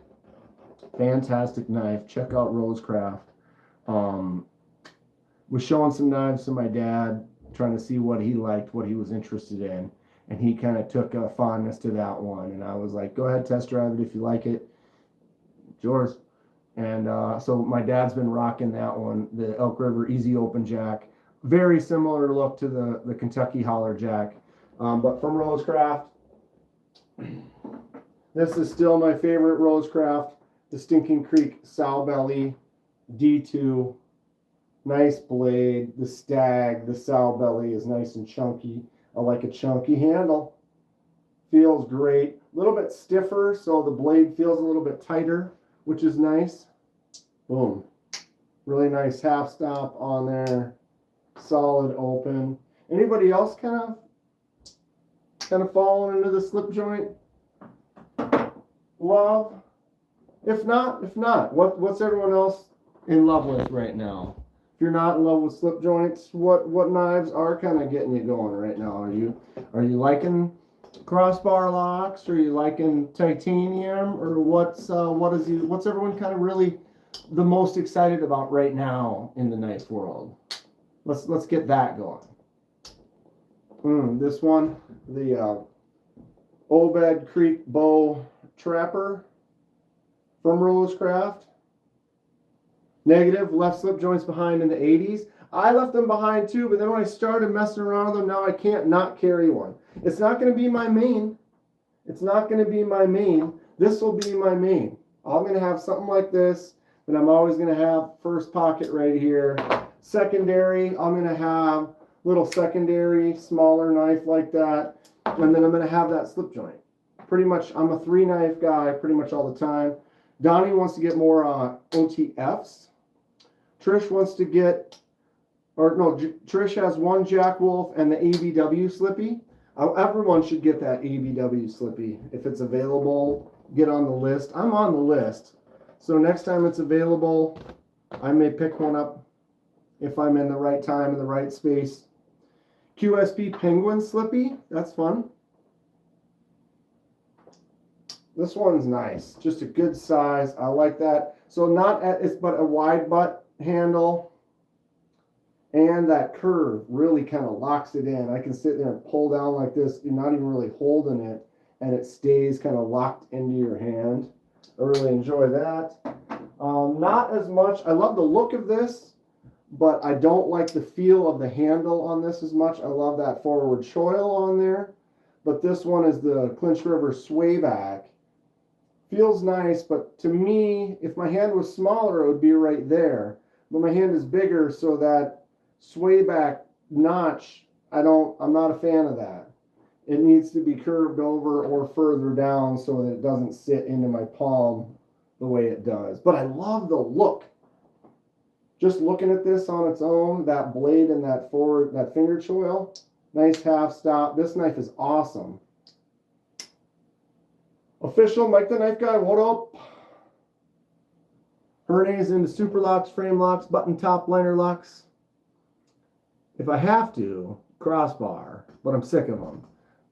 Fantastic knife. Check out Rosecraft. Was showing some knives to my dad, trying to see what he liked, what he was interested in. And he kind of took a fondness to that one. And I was like, go ahead, test drive it if you like it. It's yours. And so my dad's been rocking that one, the Elk River Easy Open Jack. Very similar look to the Kentucky Holler Jack. But from Rosecraft, this is still my favorite Rosecraft, the Stinking Creek Sow Belly D2. Nice blade. The Stag, the Sow Belly is nice and chunky. I like a chunky handle. Feels great. A little bit stiffer, so the blade feels a little bit tighter, which is nice. Boom. Really nice half stop on there. Solid open. Anybody else kind of falling into the slip joint love? If not, what's everyone else in love with right now? If you're not in love with slip joints, what knives are kind of getting you going right now? Are you liking crossbar locks? Are you liking titanium? Or what's everyone kind of really the most excited about right now in the knife world? Let's get that going. This one, the Obed Creek Bow Trapper from Rosecraft. Negative, left slip joints behind in the 80s. I left them behind too, but then when I started messing around with them, now I can't not carry one. It's not going to be my main. It's not going to be my main. This will be my main. I'm going to have something like this, and I'm always going to have first pocket right here. Secondary, I'm going to have little secondary, smaller knife like that, and then I'm going to have that slip joint. Pretty much, I'm a 3-knife guy pretty much all the time. Donnie wants to get more OTFs. Trish wants to get, Trish has one Jack Wolf and the ABW Slippy. Everyone should get that ABW Slippy. If it's available, get on the list. I'm on the list. So next time it's available, I may pick one up if I'm in the right time, in the right space. QSP Penguin Slippy, that's fun. This one's nice, just a good size. I like that. So it's but a wide butt handle, and that curve really kind of locks it in. I can sit there and pull down like this. You're not even really holding it, and it stays kind of locked into your hand. I really enjoy that. Not as much. I love the look of this, but I don't like the feel of the handle on this as much. I love that forward choil on there, but this one is the Clinch River Swayback. Feels nice, but to me, if my hand was smaller, it would be right there. But my hand is bigger, so that swayback notch, I'm not a fan of that. It needs to be curved over or further down so that it doesn't sit into my palm the way it does. But I love the look. Just looking at this on its own, that blade and that finger choil, nice half stop. This knife is awesome. Official Mike the Knife Guy, what up? Hernes into super locks, frame locks, button top liner locks. If I have to, crossbar, but I'm sick of them.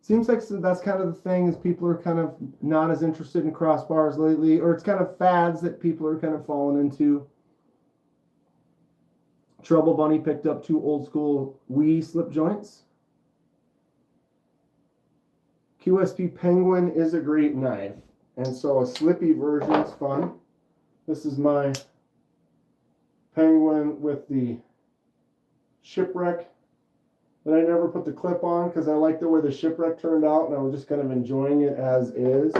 Seems like that's kind of the thing, is people are kind of not as interested in crossbars lately, or it's kind of fads that people are kind of falling into. Trouble Bunny picked up 2 old school Wii slip joints. QSP Penguin is a great knife. And so a slippy version is fun. This is my Penguin with the Shipwreck that I never put the clip on because I like the way the Shipwreck turned out and I was just kind of enjoying it as is.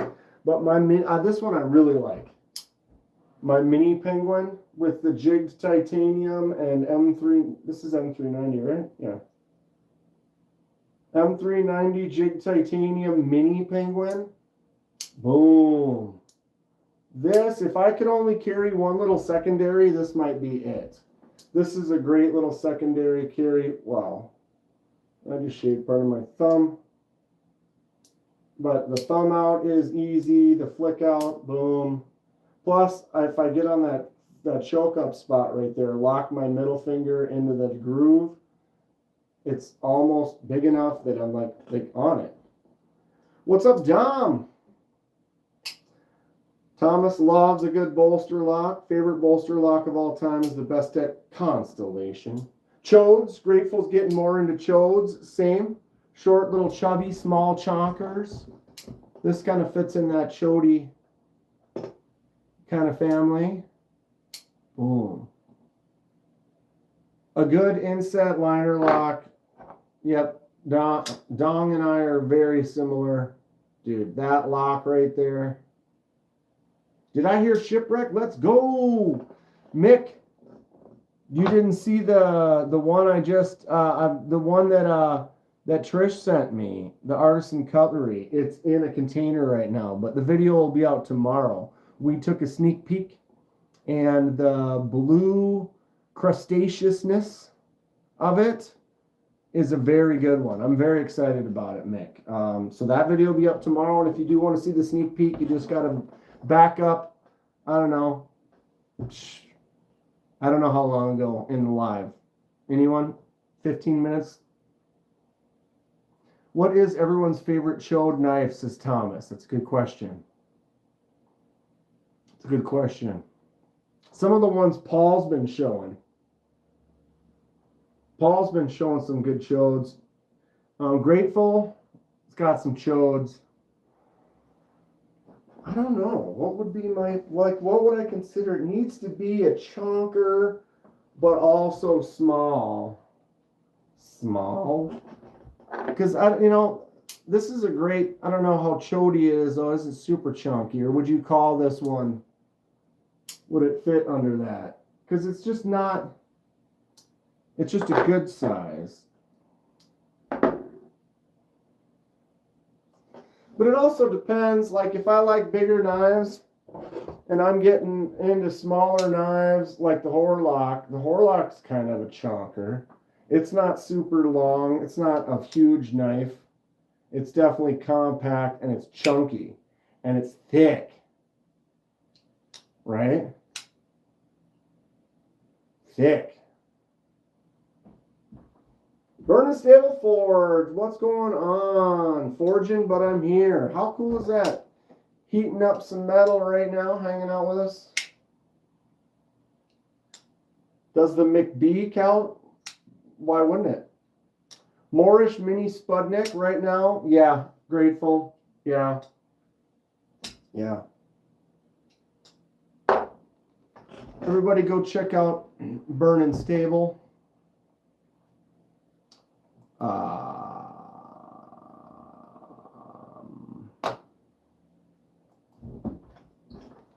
But my this one I really like. My mini Penguin with the jigged titanium and M3, this is M390, right? Yeah. M390 jigged titanium mini Penguin. Boom. This, if I could only carry one little secondary, this might be it. This is a great little secondary carry. Wow. I just shaved part of my thumb. But the thumb out is easy. The flick out, boom. Plus, if I get on that choke up spot right there, lock my middle finger into the groove, it's almost big enough that I'm like on it. What's up, Dom? Thomas loves a good bolster lock. Favorite bolster lock of all time is the Best at Constellation. Chodes, Grateful's getting more into chodes. Same. Short, little chubby, small chonkers. This kind of fits in that chody kind of family. Boom. A good inset liner lock. Yep. Dong and I are very similar. Dude, that lock right there. Did I hear Shipwreck? Let's go. Mick, you didn't see the one I just the one that Trish sent me, the Artisan Cutlery. It's in a container right now, but the video will be out tomorrow. We took a sneak peek, and the blue crustaceousness of it is a very good one. I'm very excited about it, Mick. So that video will be up tomorrow, and if you do want to see the sneak peek, you just got to back up, I don't know how long ago in the live. Anyone? 15 minutes? What is everyone's favorite chode knife, says Thomas? That's a good question. It's a good question. Some of the ones Paul's been showing. Paul's been showing some good chodes. Grateful, it's got some chodes. I don't know. What would be my, what would I consider? It needs to be a chonker, but also small. Small? Because, this is a great, I don't know how chody it is, though. This is super chunky. Or would you call this one, would it fit under that? Because it's just not, it's just a good size. But it also depends, like if I like bigger knives and I'm getting into smaller knives like the Horlock's kind of a chonker. It's not super long. It's not a huge knife. It's definitely compact and it's chunky and it's thick. Right? Thick. Burning Stable Forge, what's going on? Forging, but I'm here. How cool is that? Heating up some metal right now, hanging out with us. Does the McBee count? Why wouldn't it? Moorish Mini Spudnik right now? Yeah. Grateful. Yeah. Yeah. Everybody go check out Burning Stable.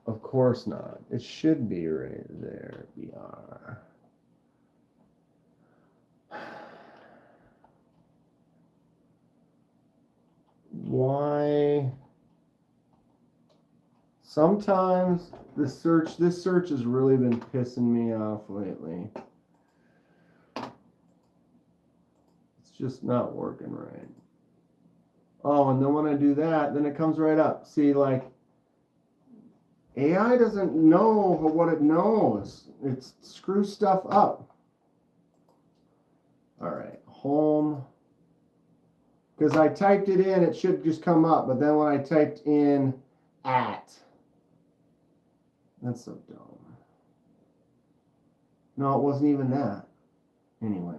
Of course not. It should be right there. BR. Why? Sometimes this search has really been pissing me off lately. Just not working right. Oh, and then when I do that, then it comes right up. See, like, AI doesn't know what it knows. It screws stuff up. All right, home. Because I typed it in, it should just come up. But then when I typed in at, that's so dumb. No, it wasn't even that. Anyway.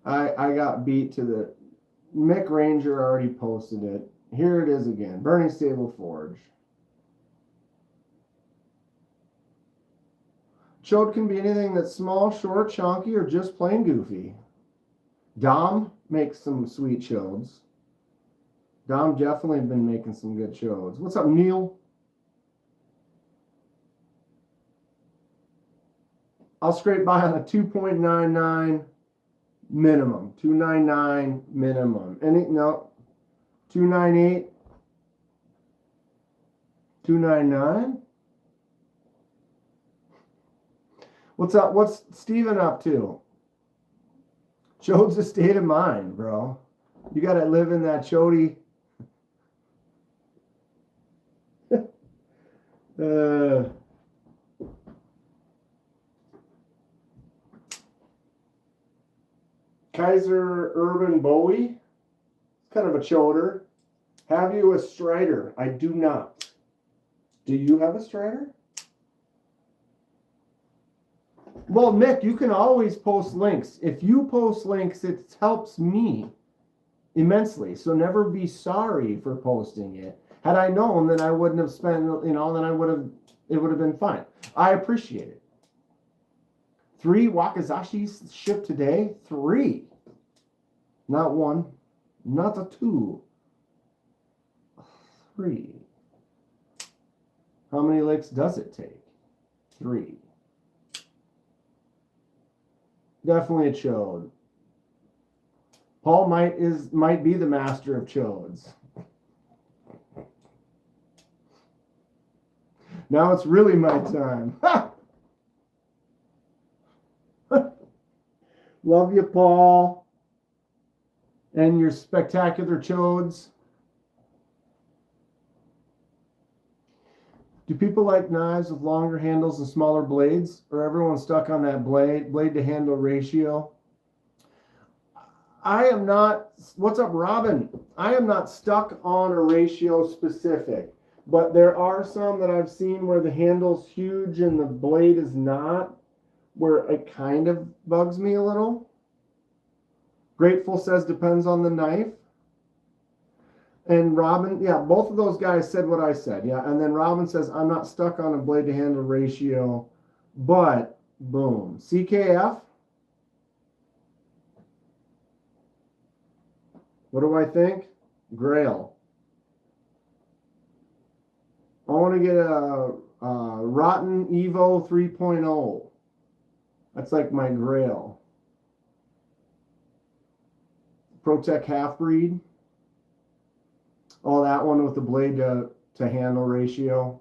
I got beat to the... Mick Ranger already posted it. Here it is again. Burning Stable Forge. Chode can be anything that's small, short, chunky, or just plain goofy. Dom makes some sweet chodes. Dom definitely been making some good chodes. What's up, Neil? I'll scrape by on a 2.99 minimum. 299 minimum. Any no. 298. 299. What's up? What's Steven up to? Chode's a state of mind, bro. You gotta live in that chody. Kaiser Urban Bowie. Kind of a choder. Have you a Strider? I do not. Do you have a Strider? Well, Mick, you can always post links. If you post links, it helps me immensely. So never be sorry for posting it. Had I known, then I wouldn't have spent, then it would have been fine. I appreciate it. 3 Wakazashis shipped today. 3. Not 1. Not a 2. 3. How many licks does it take? 3. Definitely a chode. Paul might be the master of chodes. Now it's really my time. Love you, Paul. And your spectacular chodes. Do people like knives with longer handles and smaller blades? Or everyone stuck on that blade to handle ratio? I am not, what's up, Robin? I am not stuck on a ratio specific, but there are some that I've seen where the handle's huge and the blade is not, where it kind of bugs me a little. Grateful says depends on the knife. And Robin, yeah, both of those guys said what I said, yeah. And then Robin says, I'm not stuck on a blade to handle ratio, but boom. CKF. What do I think? Grail. I want to get a Rotten Evo 3.0. That's like my grail. ProTech Half-Breed. Oh, that one with the blade to handle ratio.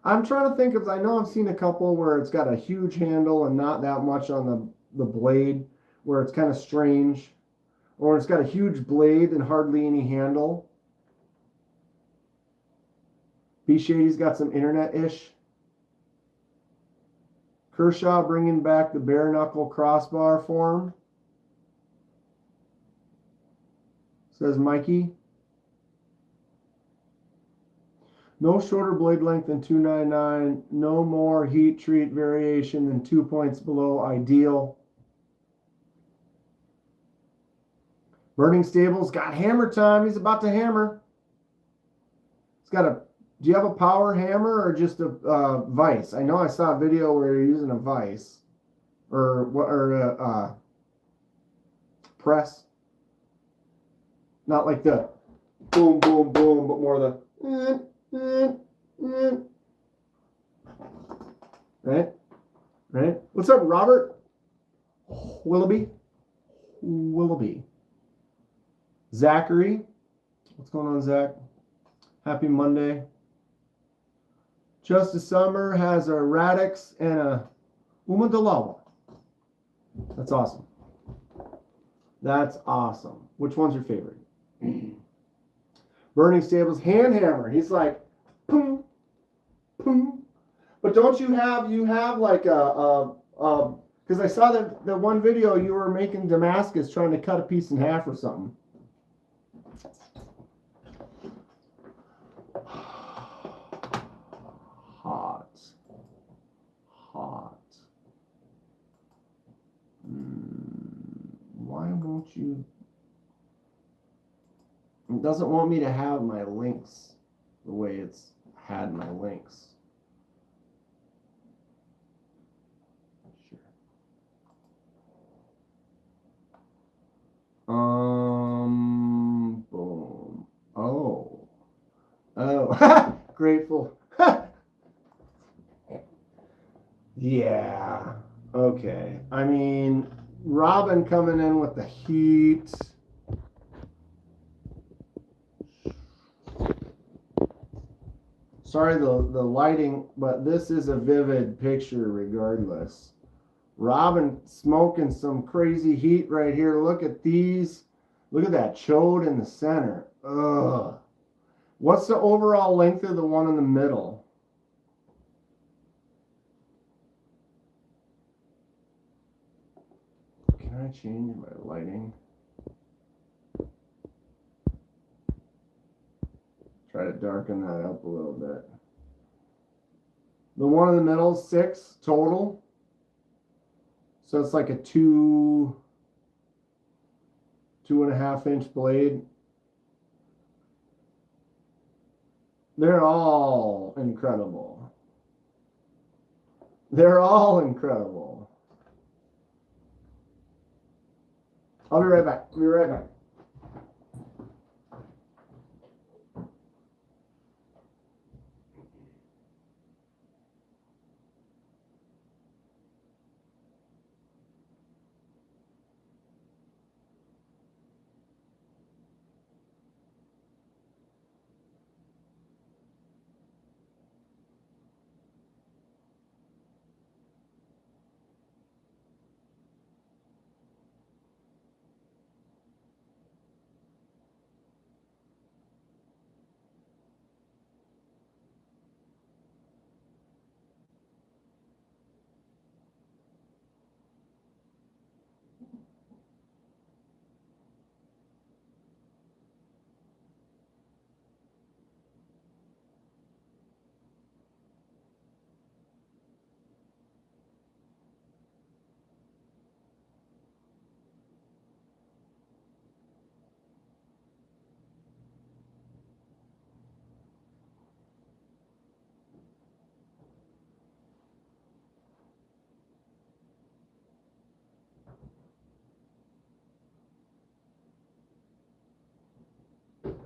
I'm trying to think of, I know I've seen a couple where it's got a huge handle and not that much on the blade, where it's kind of strange. Or it's got a huge blade and hardly any handle. B Shady's got some internet-ish. Kershaw bringing back the bare knuckle crossbar form. Says Mikey. No shorter blade length than 299. No more heat treat variation than 2 points below ideal. Burning Stable's got hammer time. He's about to hammer. He's got a... Do you have a power hammer or just a vise? I know I saw a video where you're using a vise. Or press. Not like the boom, boom, boom, but more the... Right? Right? What's up, Robert? Willoughby? Zachary. What's going on, Zach? Happy Monday. Justice Summer has a Radix and a Umadalawa. That's awesome. That's awesome. Which one's your favorite? Burning Stable's hand hammer. He's like, boom, boom. But don't you have like because I saw that one video you were making Damascus trying to cut a piece in half or something. Hot. Why don't you? It doesn't want me to have my links the way it's had my links. Sure. Boom. Oh. Grateful. Yeah. Okay. I mean, Robin coming in with the heat. Sorry, the lighting, but this is a vivid picture regardless. Robin smoking some crazy heat right here. Look at these. Look at that chode in the center. Ugh. What's the overall length of the one in the middle? Can I change my lighting? Try to darken that up a little bit. The one in the middle, 6 total. So it's like a 2.5 inch blade. They're all incredible. They're all incredible. I'll be right back. I'll be right back.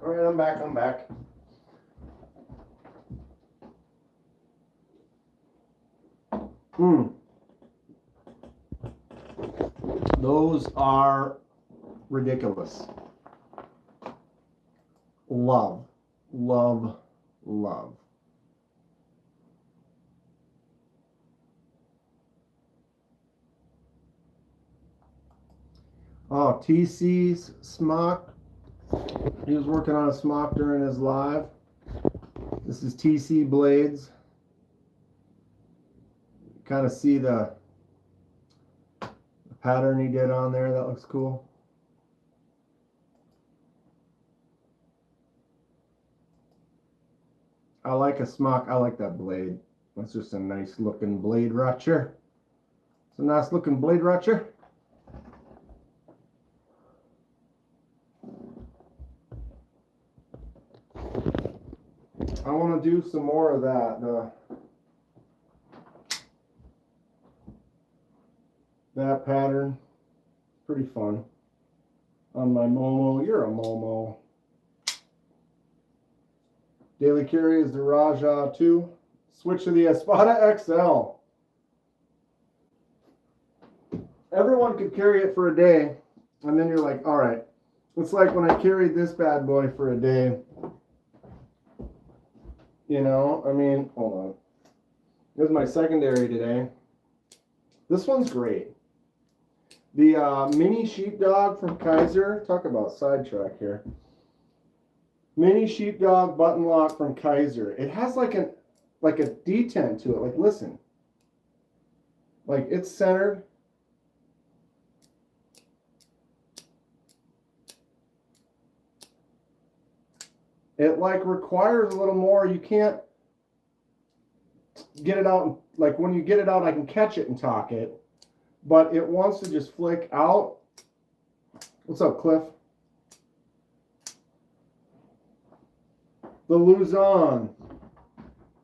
All right, I'm back. Those are ridiculous. Love. Oh, TC's smock. He was working on a smock during his live. This is TC blades. Kind of see the pattern he did on there. That looks cool. I like a smock. I like that blade. That's just a nice looking blade rupture. It's a nice looking blade rupture. I want to do some more of that. That pattern. Pretty fun. On my Momo. You're a Momo. Daily carry is the Raja 2. Switch to the Espada XL. Everyone could carry it for a day. And then you're like, all right. It's like when I carried this bad boy for a day. You know, I mean, hold on. This is my secondary today. This one's great. The mini sheepdog from Kaiser. Talk about sidetrack here. Mini sheepdog button lock from Kaiser. It has like a detent to it. Like, listen. Like, it's centered. It like requires a little more. You can't get it out. Like when you get it out, I can catch it and talk it. But it wants to just flick out. What's up, Cliff? The Luzon.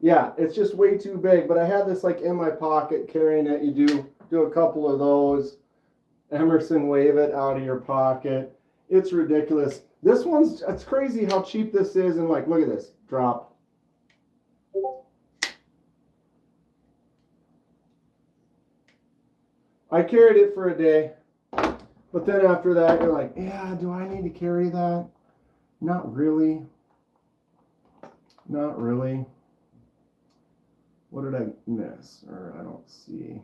Yeah, it's just way too big, but I had this like in my pocket carrying it. You do a couple of those. Emerson wave it out of your pocket. It's ridiculous. This one's, it's crazy how cheap this is, and like, look at this, drop. I carried it for a day, but then after that, you're like, yeah, do I need to carry that? Not really. Not really. What did I miss? Or I don't see.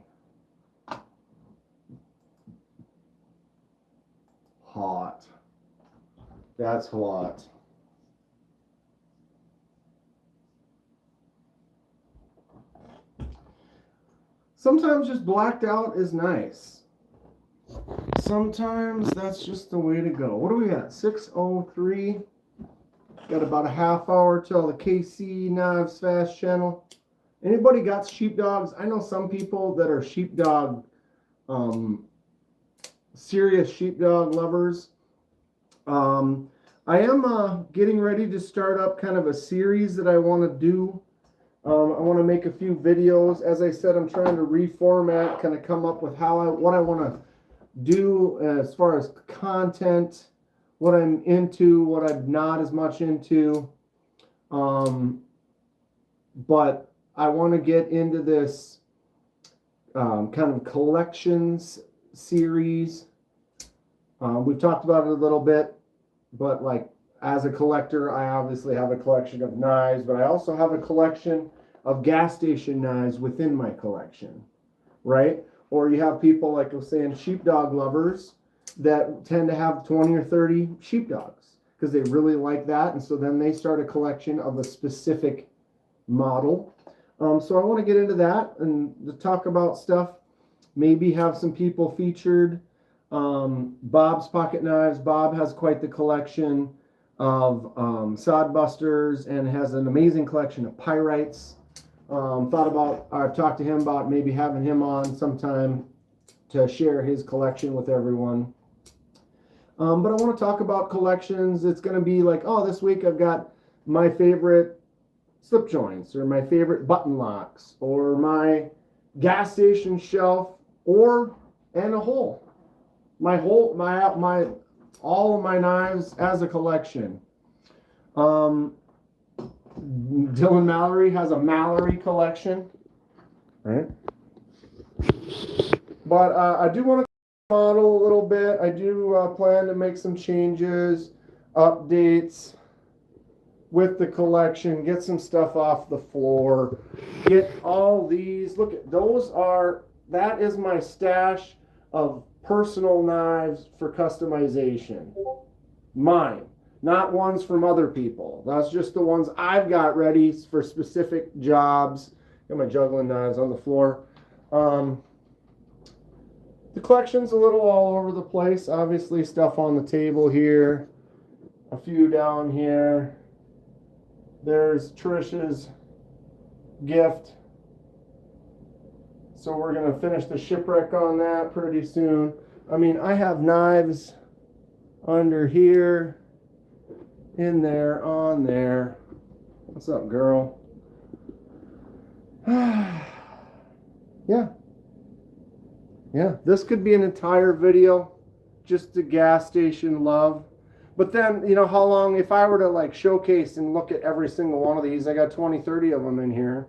Hot. That's hot. Sometimes just blacked out is nice. Sometimes that's just the way to go. What do we got? 6:03. Got about a half hour till the KC Knives Fast Channel. Anybody got sheepdogs? I know some people that are sheepdog, serious sheepdog lovers. I am getting ready to start up kind of a series that I want to do. I want to make a few videos. As I said, I'm trying to reformat, kind of come up with what I want to do as far as content, what I'm into, what I'm not as much into. But I want to get into this kind of collections series. We've talked about it a little bit, but like as a collector, I obviously have a collection of knives, but I also have a collection of gas station knives within my collection, right? Or you have people, like I was saying, sheepdog lovers that tend to have 20 or 30 sheepdogs because they really like that. And so then they start a collection of a specific model. So I want to get into that and to talk about stuff, maybe have some people featured. Bob's Pocket Knives. Bob has quite the collection of sodbusters and has an amazing collection of pyrites. I've talked to him about maybe having him on sometime to share his collection with everyone. But I want to talk about collections. It's going to be like, oh, this week I've got my favorite slip joints or my favorite button locks or my gas station shelf and a hole. All of my knives as a collection. Dylan Mallory has a Mallory collection, right? But I do want to model a little bit. I do plan to make some changes, updates with the collection, get some stuff off the floor, get all these. Look at that is my stash of personal knives for customization. Mine, not ones from other people. That's just the ones I've got ready for specific jobs. Got my juggling knives on the floor. The collection's a little all over the place. Obviously stuff on the table here, a few down here. There's Trish's gift. So we're going to finish the Shipwreck on that pretty soon. I mean, I have knives under here, in there, on there. What's up, girl? Yeah, this could be an entire video, just the gas station love. But then, you know, how long, if I were to like showcase and look at every single one of these, I got 20, 30 of them in here.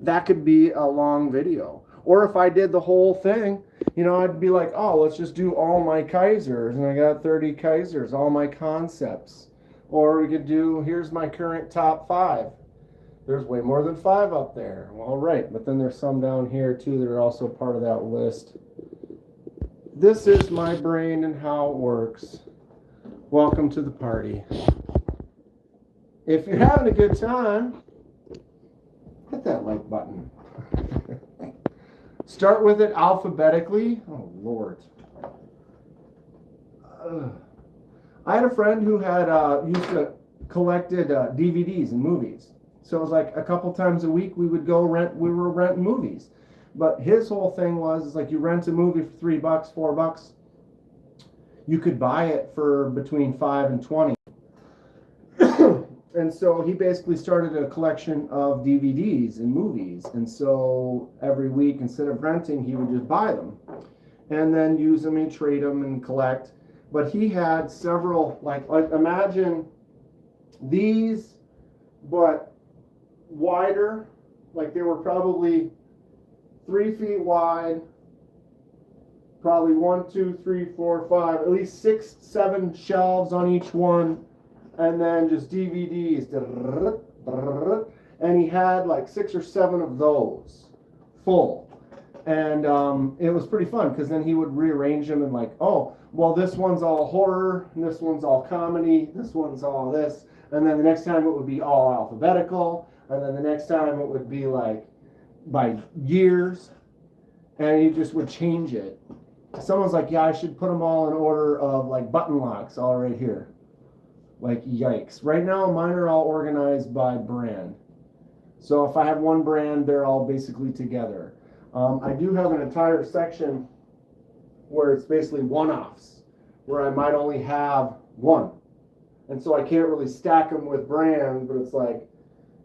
That could be a long video. Or if I did the whole thing, you know, I'd be like, oh, let's just do all my Kaisers. And I got 30 Kaisers, all my concepts. Or we could do, here's my current top 5. There's way more than 5 up there. Well, all right, but then there's some down here too that are also part of that list. This is my brain and how it works. Welcome to the party. If you're having a good time, hit that like button. Start with it alphabetically. Oh, Lord. I had a friend who had used to collected DVDs and movies. So it was like a couple times a week we would go we were renting movies. But his whole thing was like you rent a movie for $3, $4. you could buy it for between 5 and 20. And so he basically started a collection of DVDs and movies. And so every week, instead of renting, he would just buy them and then use them and trade them and collect. But he had several, like imagine these, but wider. Like they were probably 3 feet wide, probably 1, 2, 3, 4, 5, at least 6, 7 shelves on each one. And then just DVDs. And he had like 6 or 7 of those full. And it was pretty fun because then he would rearrange them and like, oh, well, this one's all horror, and this one's all comedy, this one's all this. And then the next time it would be all alphabetical. And then the next time it would be like by years. And he just would change it. Someone's like, yeah, I should put them all in order of like button locks all right here. Like, yikes. Right now, mine are all organized by brand. So if I have one brand, they're all basically together. I do have an entire section where it's basically one-offs, where I might only have one. And so I can't really stack them with brands, but it's like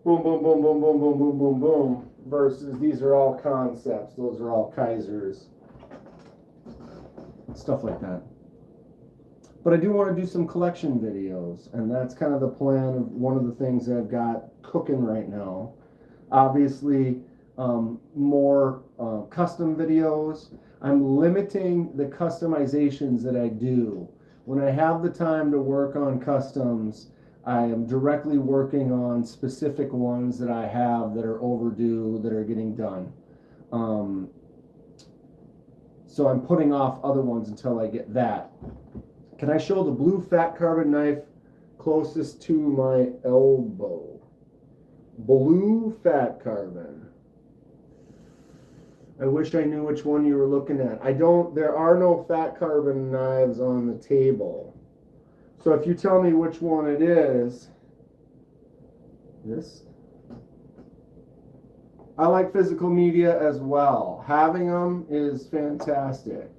boom, boom, boom, boom, boom, boom, boom, boom, boom, versus these are all concepts. Those are all Kaisers. Stuff like that. But I do want to do some collection videos, and that's kind of the plan of one of the things that I've got cooking right now. Obviously, more custom videos. I'm limiting the customizations that I do. When I have the time to work on customs, I am directly working on specific ones that I have that are overdue, that are getting done. So I'm putting off other ones until I get that. Can I show the blue fat carbon knife closest to my elbow? Blue fat carbon. I wish I knew which one you were looking at. There are no fat carbon knives on the table. So if you tell me which one it is, this. I like physical media as well. Having them is fantastic.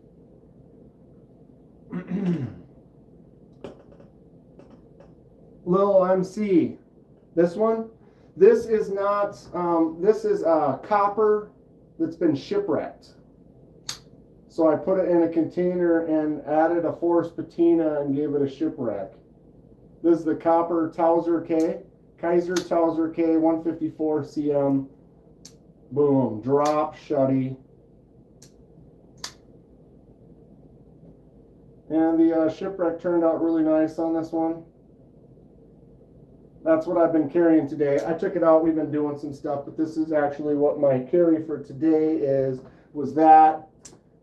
Little MC, this one, this is not, this is copper that's been shipwrecked. So I put it in a container and added a forced patina and gave it a shipwreck. This is the copper Towser K, Kaiser Towser K 154 cm. Boom, drop, shutty. And the shipwreck turned out really nice on this one. That's what I've been carrying today. I took it out, we've been doing some stuff, but this is actually what my carry for today was that.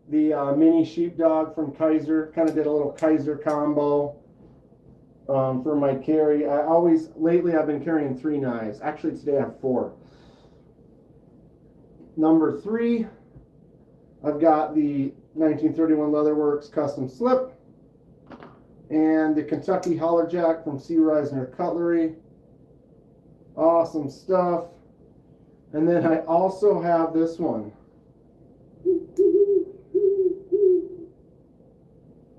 The mini sheepdog from Kaiser, kind of did a little Kaiser combo for my carry. Lately I've been carrying 3 knives. Actually today I have 4. Number 3, I've got the 1931 Leatherworks custom slip and the Kentucky Hollerjack from C. Reisner Cutlery. Awesome stuff. And then I also have this one.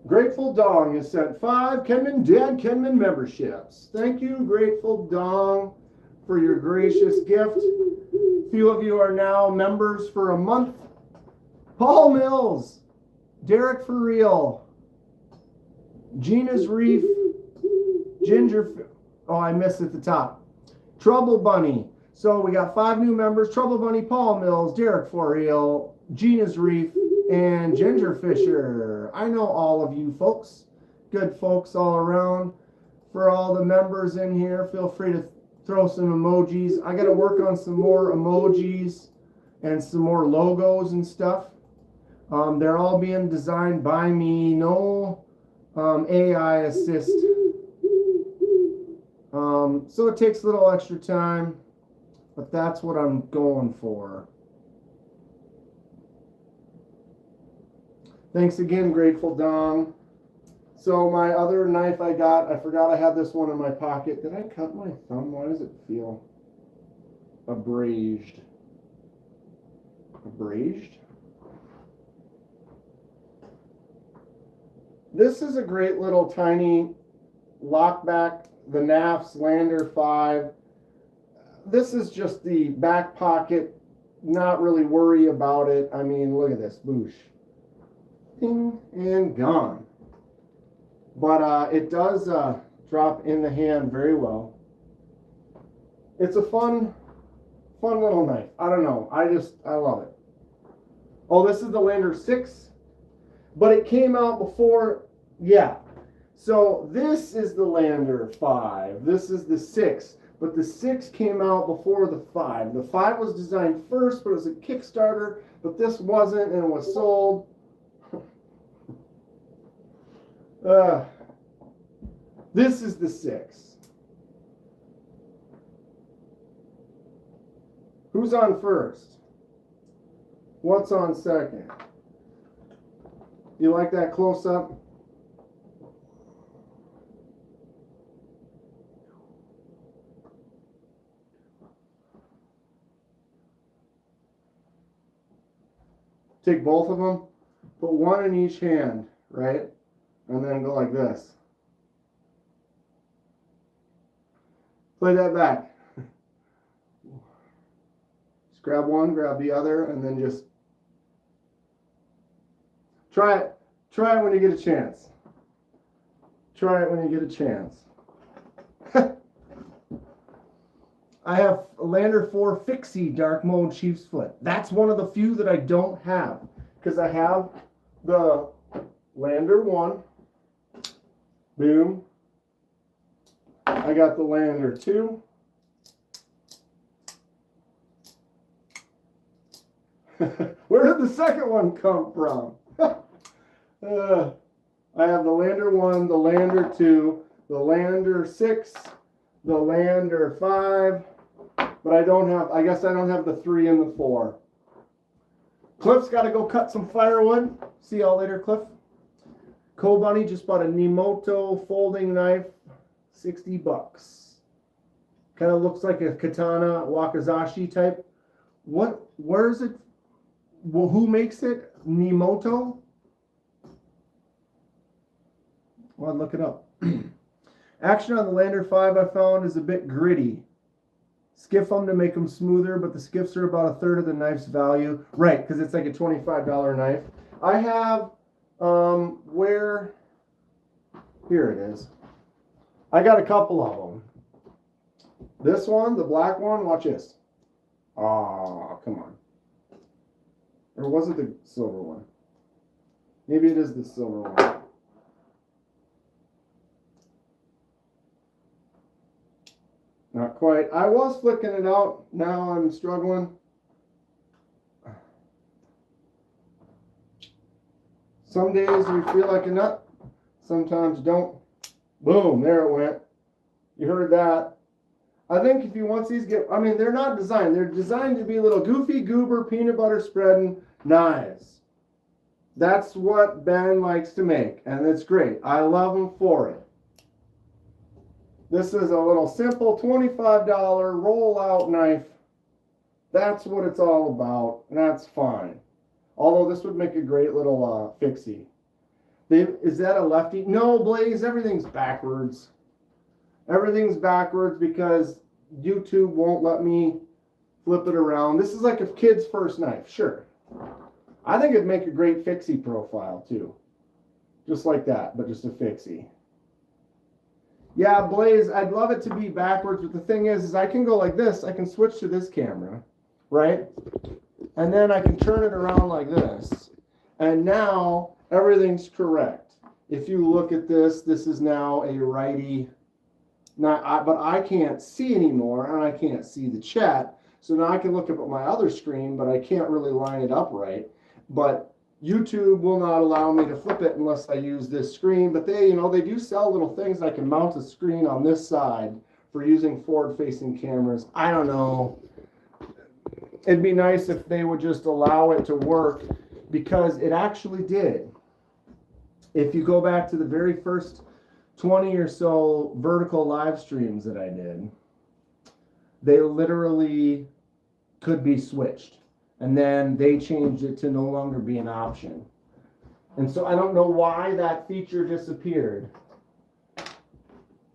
Grateful Dong has sent 5 Kenman Dad Kenman memberships. Thank you, Grateful Dong, for your gracious gift. A few of you are now members for a month. Paul Mills, Derek For Real, Gina's Reef, Ginger, oh, I missed at the top. Trouble Bunny. So we got 5 new members: Trouble Bunny, Paul Mills, Derek For Real, Gina's Reef, and Ginger Fisher. I know all of you folks. Good folks all around. For all the members in here, feel free to throw some emojis. I got to work on some more emojis and some more logos and stuff. They're all being designed by me. No AI assist. So it takes a little extra time, but that's what I'm going for. Thanks again, Grateful Dong. So my other knife I forgot I had this one in my pocket. Did I cut my thumb? Why does it feel abrased? Abrased? This is a great little tiny lockback, the NAF's Lander 5. This is just the back pocket, not really worry about it. I mean, look at this, boosh. Ding, and gone. But it does drop in the hand very well. It's a fun little knife. I don't know. I love it. Oh, this is the Lander 6, but it came out before, yeah. So this is the Lander 5. This is the 6, but the 6 came out before the 5. The 5 was designed first, but it was a Kickstarter, but this wasn't, and it was sold. This is the 6. Who's on first? What's on second? You like that close up? Take both of them, put one in each hand, right? And then go like this. Play that back. Just grab one, grab the other, and then just try it. Try it when you get a chance. Try it when you get a chance. I have a Lander 4 Fixie Dark Mode Chief's Foot. That's one of the few that I don't have, because I have the Lander 1. Boom. I got the Lander 2. Where did the second one come from? I have the Lander 1, the Lander 2, the Lander 6, the Lander 5, but I guess I don't have the 3 and the 4. Cliff's got to go cut some firewood. See y'all later, Cliff. Co-Bunny just bought a Nemoto folding knife, $60. Kind of looks like a katana, wakizashi type. Where is it? Well, who makes it? Nemoto? Well, I'd look it up. Action on the Lander 5 I found is a bit gritty. Skiff them to make them smoother, but the skiffs are about a third of the knife's value. Right, because it's like a $25 knife. I have, here it is. I got a couple of them. This one, the black one, watch this. Oh, come on. Or was it the silver one? Maybe it is the silver one. Not quite. I was flicking it out. Now I'm struggling. Some days you feel like a nut. Sometimes you don't. Boom, there it went. You heard that. I think if you want these, they're not designed. They're designed to be little goofy goober peanut butter spreading knives. That's what Ben likes to make, and it's great. I love him for it. This is a little simple $25 roll-out knife. That's what it's all about, and that's fine. Although this would make a great little fixie. Is that a lefty? No, Blaze, everything's backwards. Everything's backwards because YouTube won't let me flip it around. This is like a kid's first knife, sure. I think it'd make a great fixie profile too. Just like that, but just a fixie. Yeah, Blaze, I'd love it to be backwards, but the thing is I can go like this. I can switch to this camera, right? And then I can turn it around like this. And now everything's correct. If you look at this, this is now a righty. But I can't see anymore, and I can't see the chat. So now I can look up at my other screen, but I can't really line it up right. But YouTube will not allow me to flip it unless I use this screen. But they do sell little things. I can mount a screen on this side for using forward-facing cameras. I don't know. It'd be nice if they would just allow it to work, because it actually did. If you go back to the very first 20 or so vertical live streams that I did, they literally could be switched. And then they changed it to no longer be an option. And so I don't know why that feature disappeared,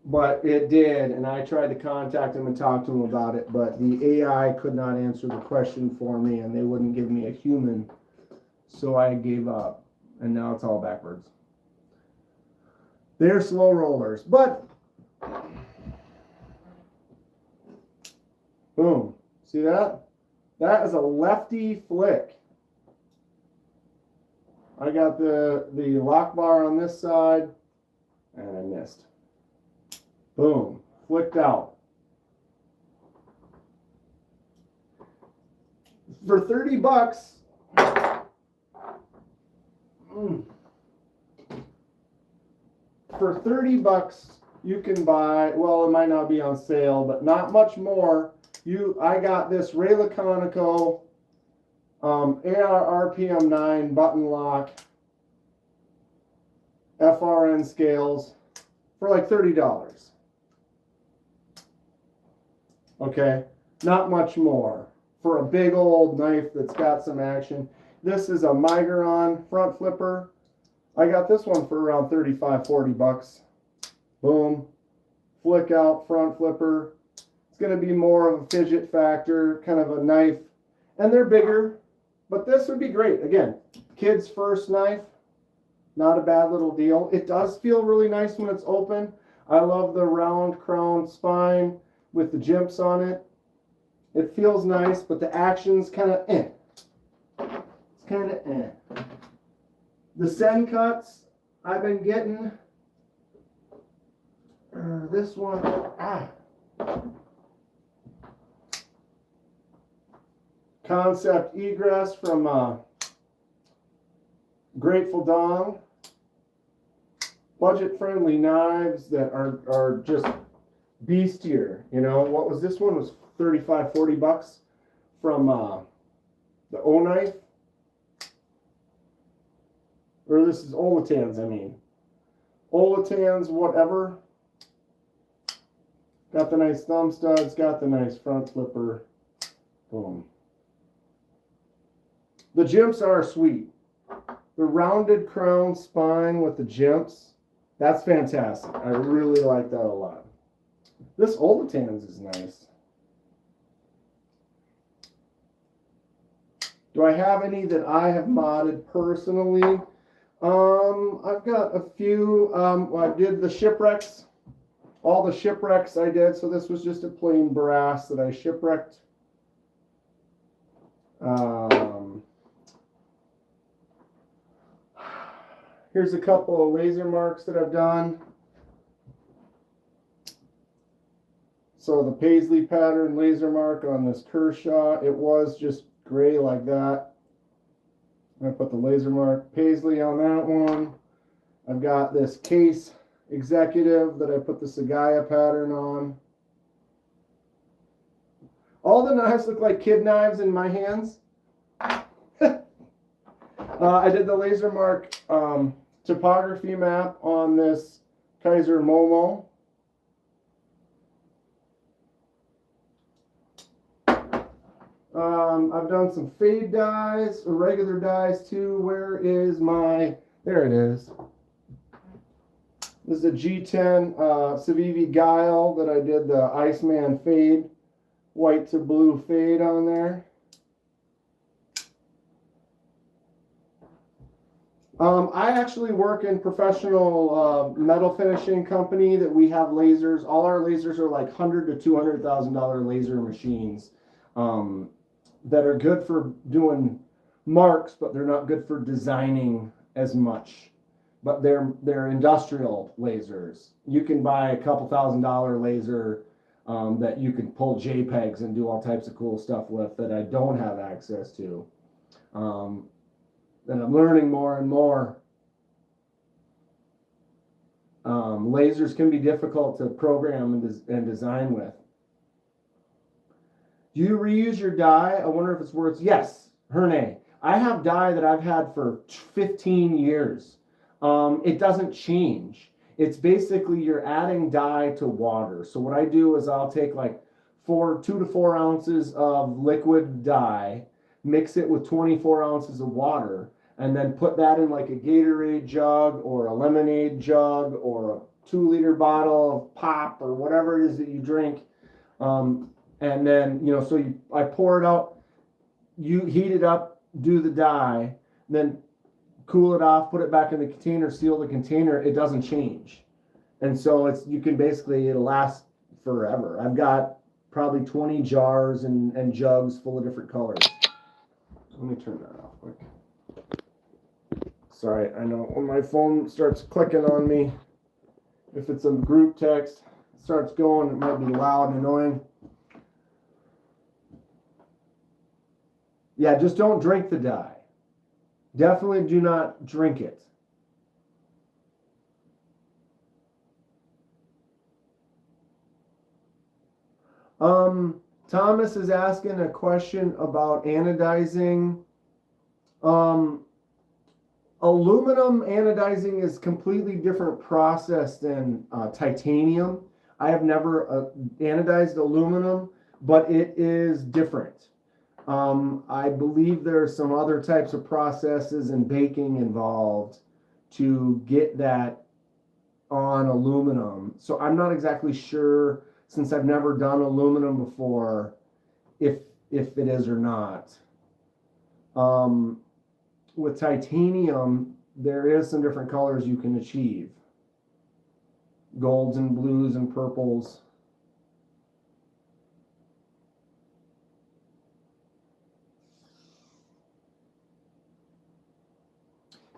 but it did. And I tried to contact him and talk to him about it, but the AI could not answer the question for me, and they wouldn't give me a human. So I gave up, and now it's all backwards. They're slow rollers, but boom. See that? That is a lefty flick. I got the lock bar on this side, and I missed. Boom. Flicked out. For 30 bucks, for 30 bucks, you can buy, well, it might not be on sale, but not much more. I got this Ray Laconico AR RPM 9 button lock FRN scales for like $30. Okay, not much more for a big old knife that's got some action. This is a Migron front flipper. I got this one for around 35, 40 bucks. Boom. Flick out front flipper. It's going to be more of a fidget factor, kind of a knife. And they're bigger, but this would be great. Again, kid's first knife. Not a bad little deal. It does feel really nice when it's open. I love the round crown spine with the jimps on it. It feels nice, but the action's kind of eh. It's kind of eh. The Sen cuts I've been getting. This one, Concept Egress from Grateful Dawn. Budget-friendly knives that are just beastier. You know, what was this one? It was 35, 40 bucks from the O-Knife. Or this is Olatan's, I mean. Olatan's, whatever. Got the nice thumb studs, got the nice front flipper. Boom. The jimps are sweet. The rounded crown spine with the jimps, that's fantastic. I really like that a lot. This Olatan's is nice. Do I have any that I have modded personally? I've got a few. I did the Shipwrecks. All the Shipwrecks I did. So this was just a plain brass that I shipwrecked. Here's a couple of laser marks that I've done. So the Paisley pattern laser mark on this Kershaw, it was just gray like that. I put the laser mark Paisley on that one. I've got this Case Executive that I put the Sagaya pattern on. All the knives look like kid knives in my hands. I did the laser mark topography map on this Kaiser Momo. I've done some fade dies, or regular dies too. Where is my, there it is. This is a G10 Civivi Guile that I did the Iceman fade, white to blue fade on there. I actually work in professional metal finishing company that we have lasers. All our lasers are like $100,000 to $200,000 laser machines that are good for doing marks, but they're not good for designing as much. But they're industrial lasers. You can buy a couple $1,000 laser that you can pull JPEGs and do all types of cool stuff with that I don't have access to. And I'm learning more and more. Lasers can be difficult to program and design with. Do you reuse your die? I wonder if it's worth, yes, Herne. I have die that I've had for 15 years. It doesn't change. It's basically you're adding dye to water. So what I do is I'll take like 2 to 4 ounces of liquid dye, mix it with 24 ounces of water, and then put that in like a Gatorade jug or a lemonade jug or a 2-liter bottle of pop or whatever it is that you drink. And then, so I pour it out, you heat it up, do the dye, then cool it off, put it back in the container, seal the container. It doesn't change. And so it'll last forever. I've got probably 20 jars and jugs full of different colors. Let me turn that off quick. Sorry, I know when my phone starts clicking on me, if it's a group text, it starts going, it might be loud and annoying. Yeah, just don't drink the dye. Definitely do not drink it. Thomas is asking a question about anodizing. Aluminum anodizing is completely different process than titanium. I have never anodized aluminum, but it is different. I believe there are some other types of processes and baking involved to get that on aluminum. So I'm not exactly sure, since I've never done aluminum before, if it is or not. With titanium, there is some different colors you can achieve. Golds and blues and purples.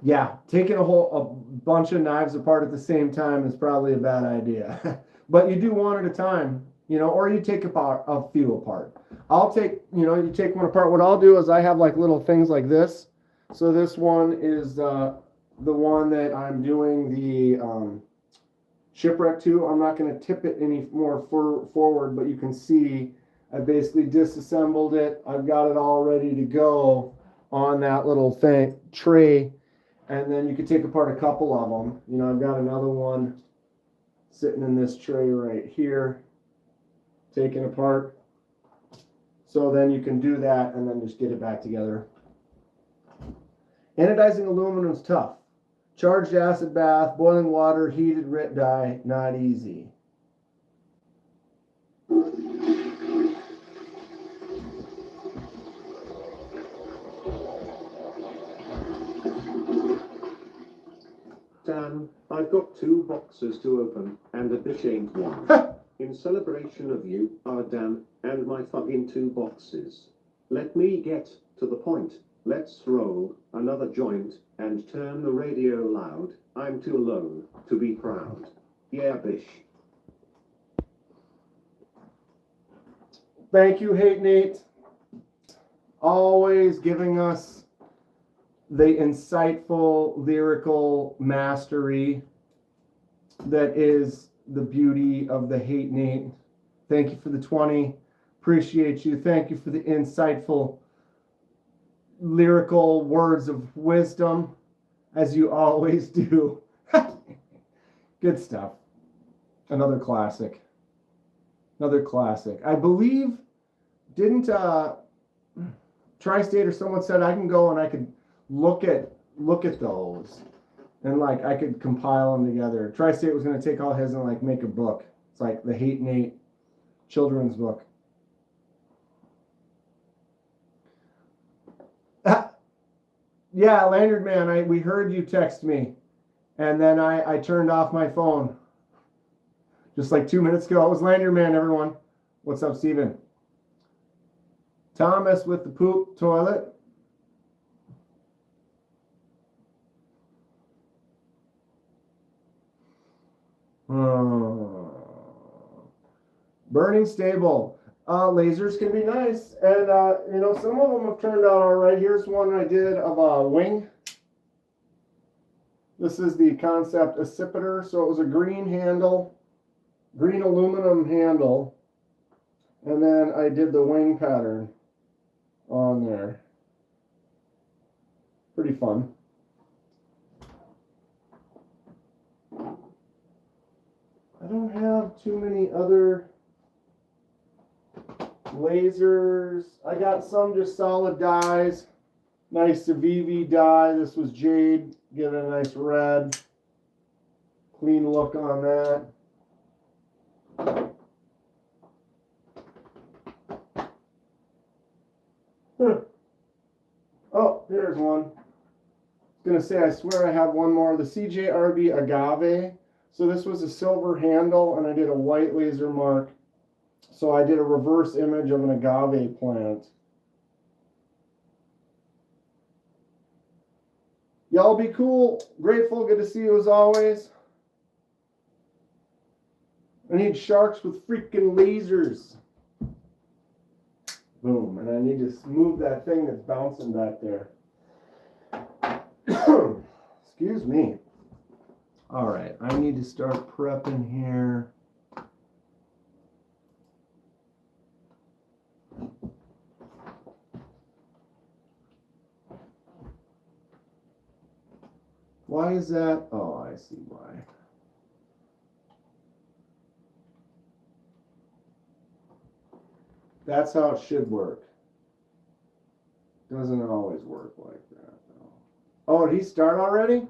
Yeah, taking a bunch of knives apart at the same time is probably a bad idea. But you do one at a time, or you take a few apart. I'll take, you take one apart. What I'll do is I have like little things like this. So this one is the one that I'm doing the Shipwreck to. I'm not going to tip it any more forward, but you can see I basically disassembled it. I've got it all ready to go on that little tray. And then you can take apart a couple of them. I've got another one sitting in this tray right here, taken apart. So then you can do that and then just get it back together. Anodizing aluminum is tough. Charged acid bath, boiling water, heated RIT dye, not easy. Dan, I've got 2 boxes to open, and a dish ain't one. In celebration of you, Dan, and my fucking 2 boxes. Let me get to the point. Let's roll another joint and turn the radio loud. I'm too alone to be proud. Yeah, bish. Thank you, Hate Nate. Always giving us the insightful lyrical mastery that is the beauty of the Hate Nate. Thank you for the 20. Appreciate you. Thank you for the insightful lyrical words of wisdom, as you always do. Good stuff. Another classic. I believe, didn't Tri-State or someone said I can go and I could look at those and like I could compile them together. Tri-State was going to take all his and like make a book. It's like the Hate Nate children's book. Yeah, Lanyard Man, we heard you text me, and then I turned off my phone just like 2 minutes ago. It was Lanyard Man, everyone. What's up, Steven? Thomas with the poop toilet. Burning stable. Lasers can be nice, and some of them have turned out all right. Here's one I did of a wing. This is the Concept Accipiter. So it was a green handle, green aluminum handle, and then I did the wing pattern on there. Pretty fun. I don't have too many other lasers. I got some just solid dies, Nice Civivi dye. This was jade. Get a nice red. Clean look on that. Huh. Oh, here's one. I was gonna say, I swear I have one more. The CJRB Agave. So this was a silver handle, and I did a white laser mark. So I did a reverse image of an agave plant. Y'all be cool. Grateful. Good to see you as always. I need sharks with freaking lasers. Boom. And I need to move that thing that's bouncing back there. Excuse me. All right. I need to start prepping here. Why is that? Oh, I see why. That's how it should work. Doesn't always work like that, though. Oh, did he start already?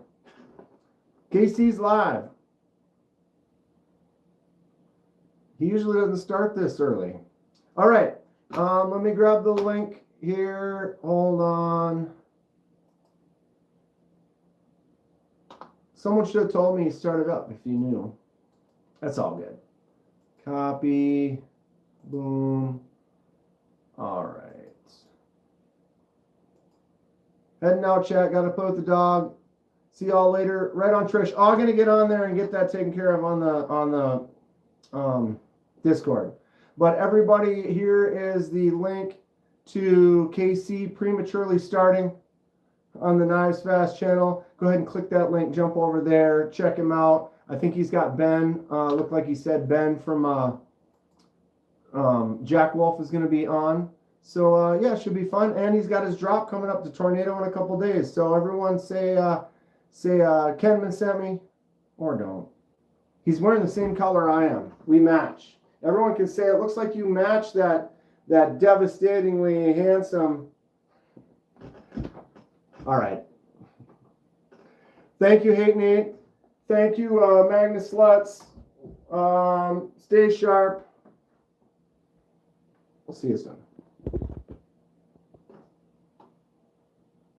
KC's live. He usually doesn't start this early. All right. Let me grab the link here. Hold on. Someone should have told me he started up if you knew. That's all good. Copy. Boom. All right. Heading out, chat. Got to put with the dog. See y'all later. Right on, Trish. Oh, I'm gonna get on there and get that taken care of on the Discord. But everybody, here is the link to KC prematurely starting on the Knives Fast channel. Go ahead and click that link. Jump over there. Check him out. I think he's got Ben. Looked like he said Ben from Jack Wolf is going to be on. So yeah, it should be fun. And he's got his drop coming up to Tornado in a couple days. So everyone say Kenman sent me, or don't. He's wearing the same color I am. We match. Everyone can say it looks like you match that devastatingly handsome. All right. Thank you, Hate Nate. Thank you, Magnus Sluts. Stay sharp. We'll see you soon.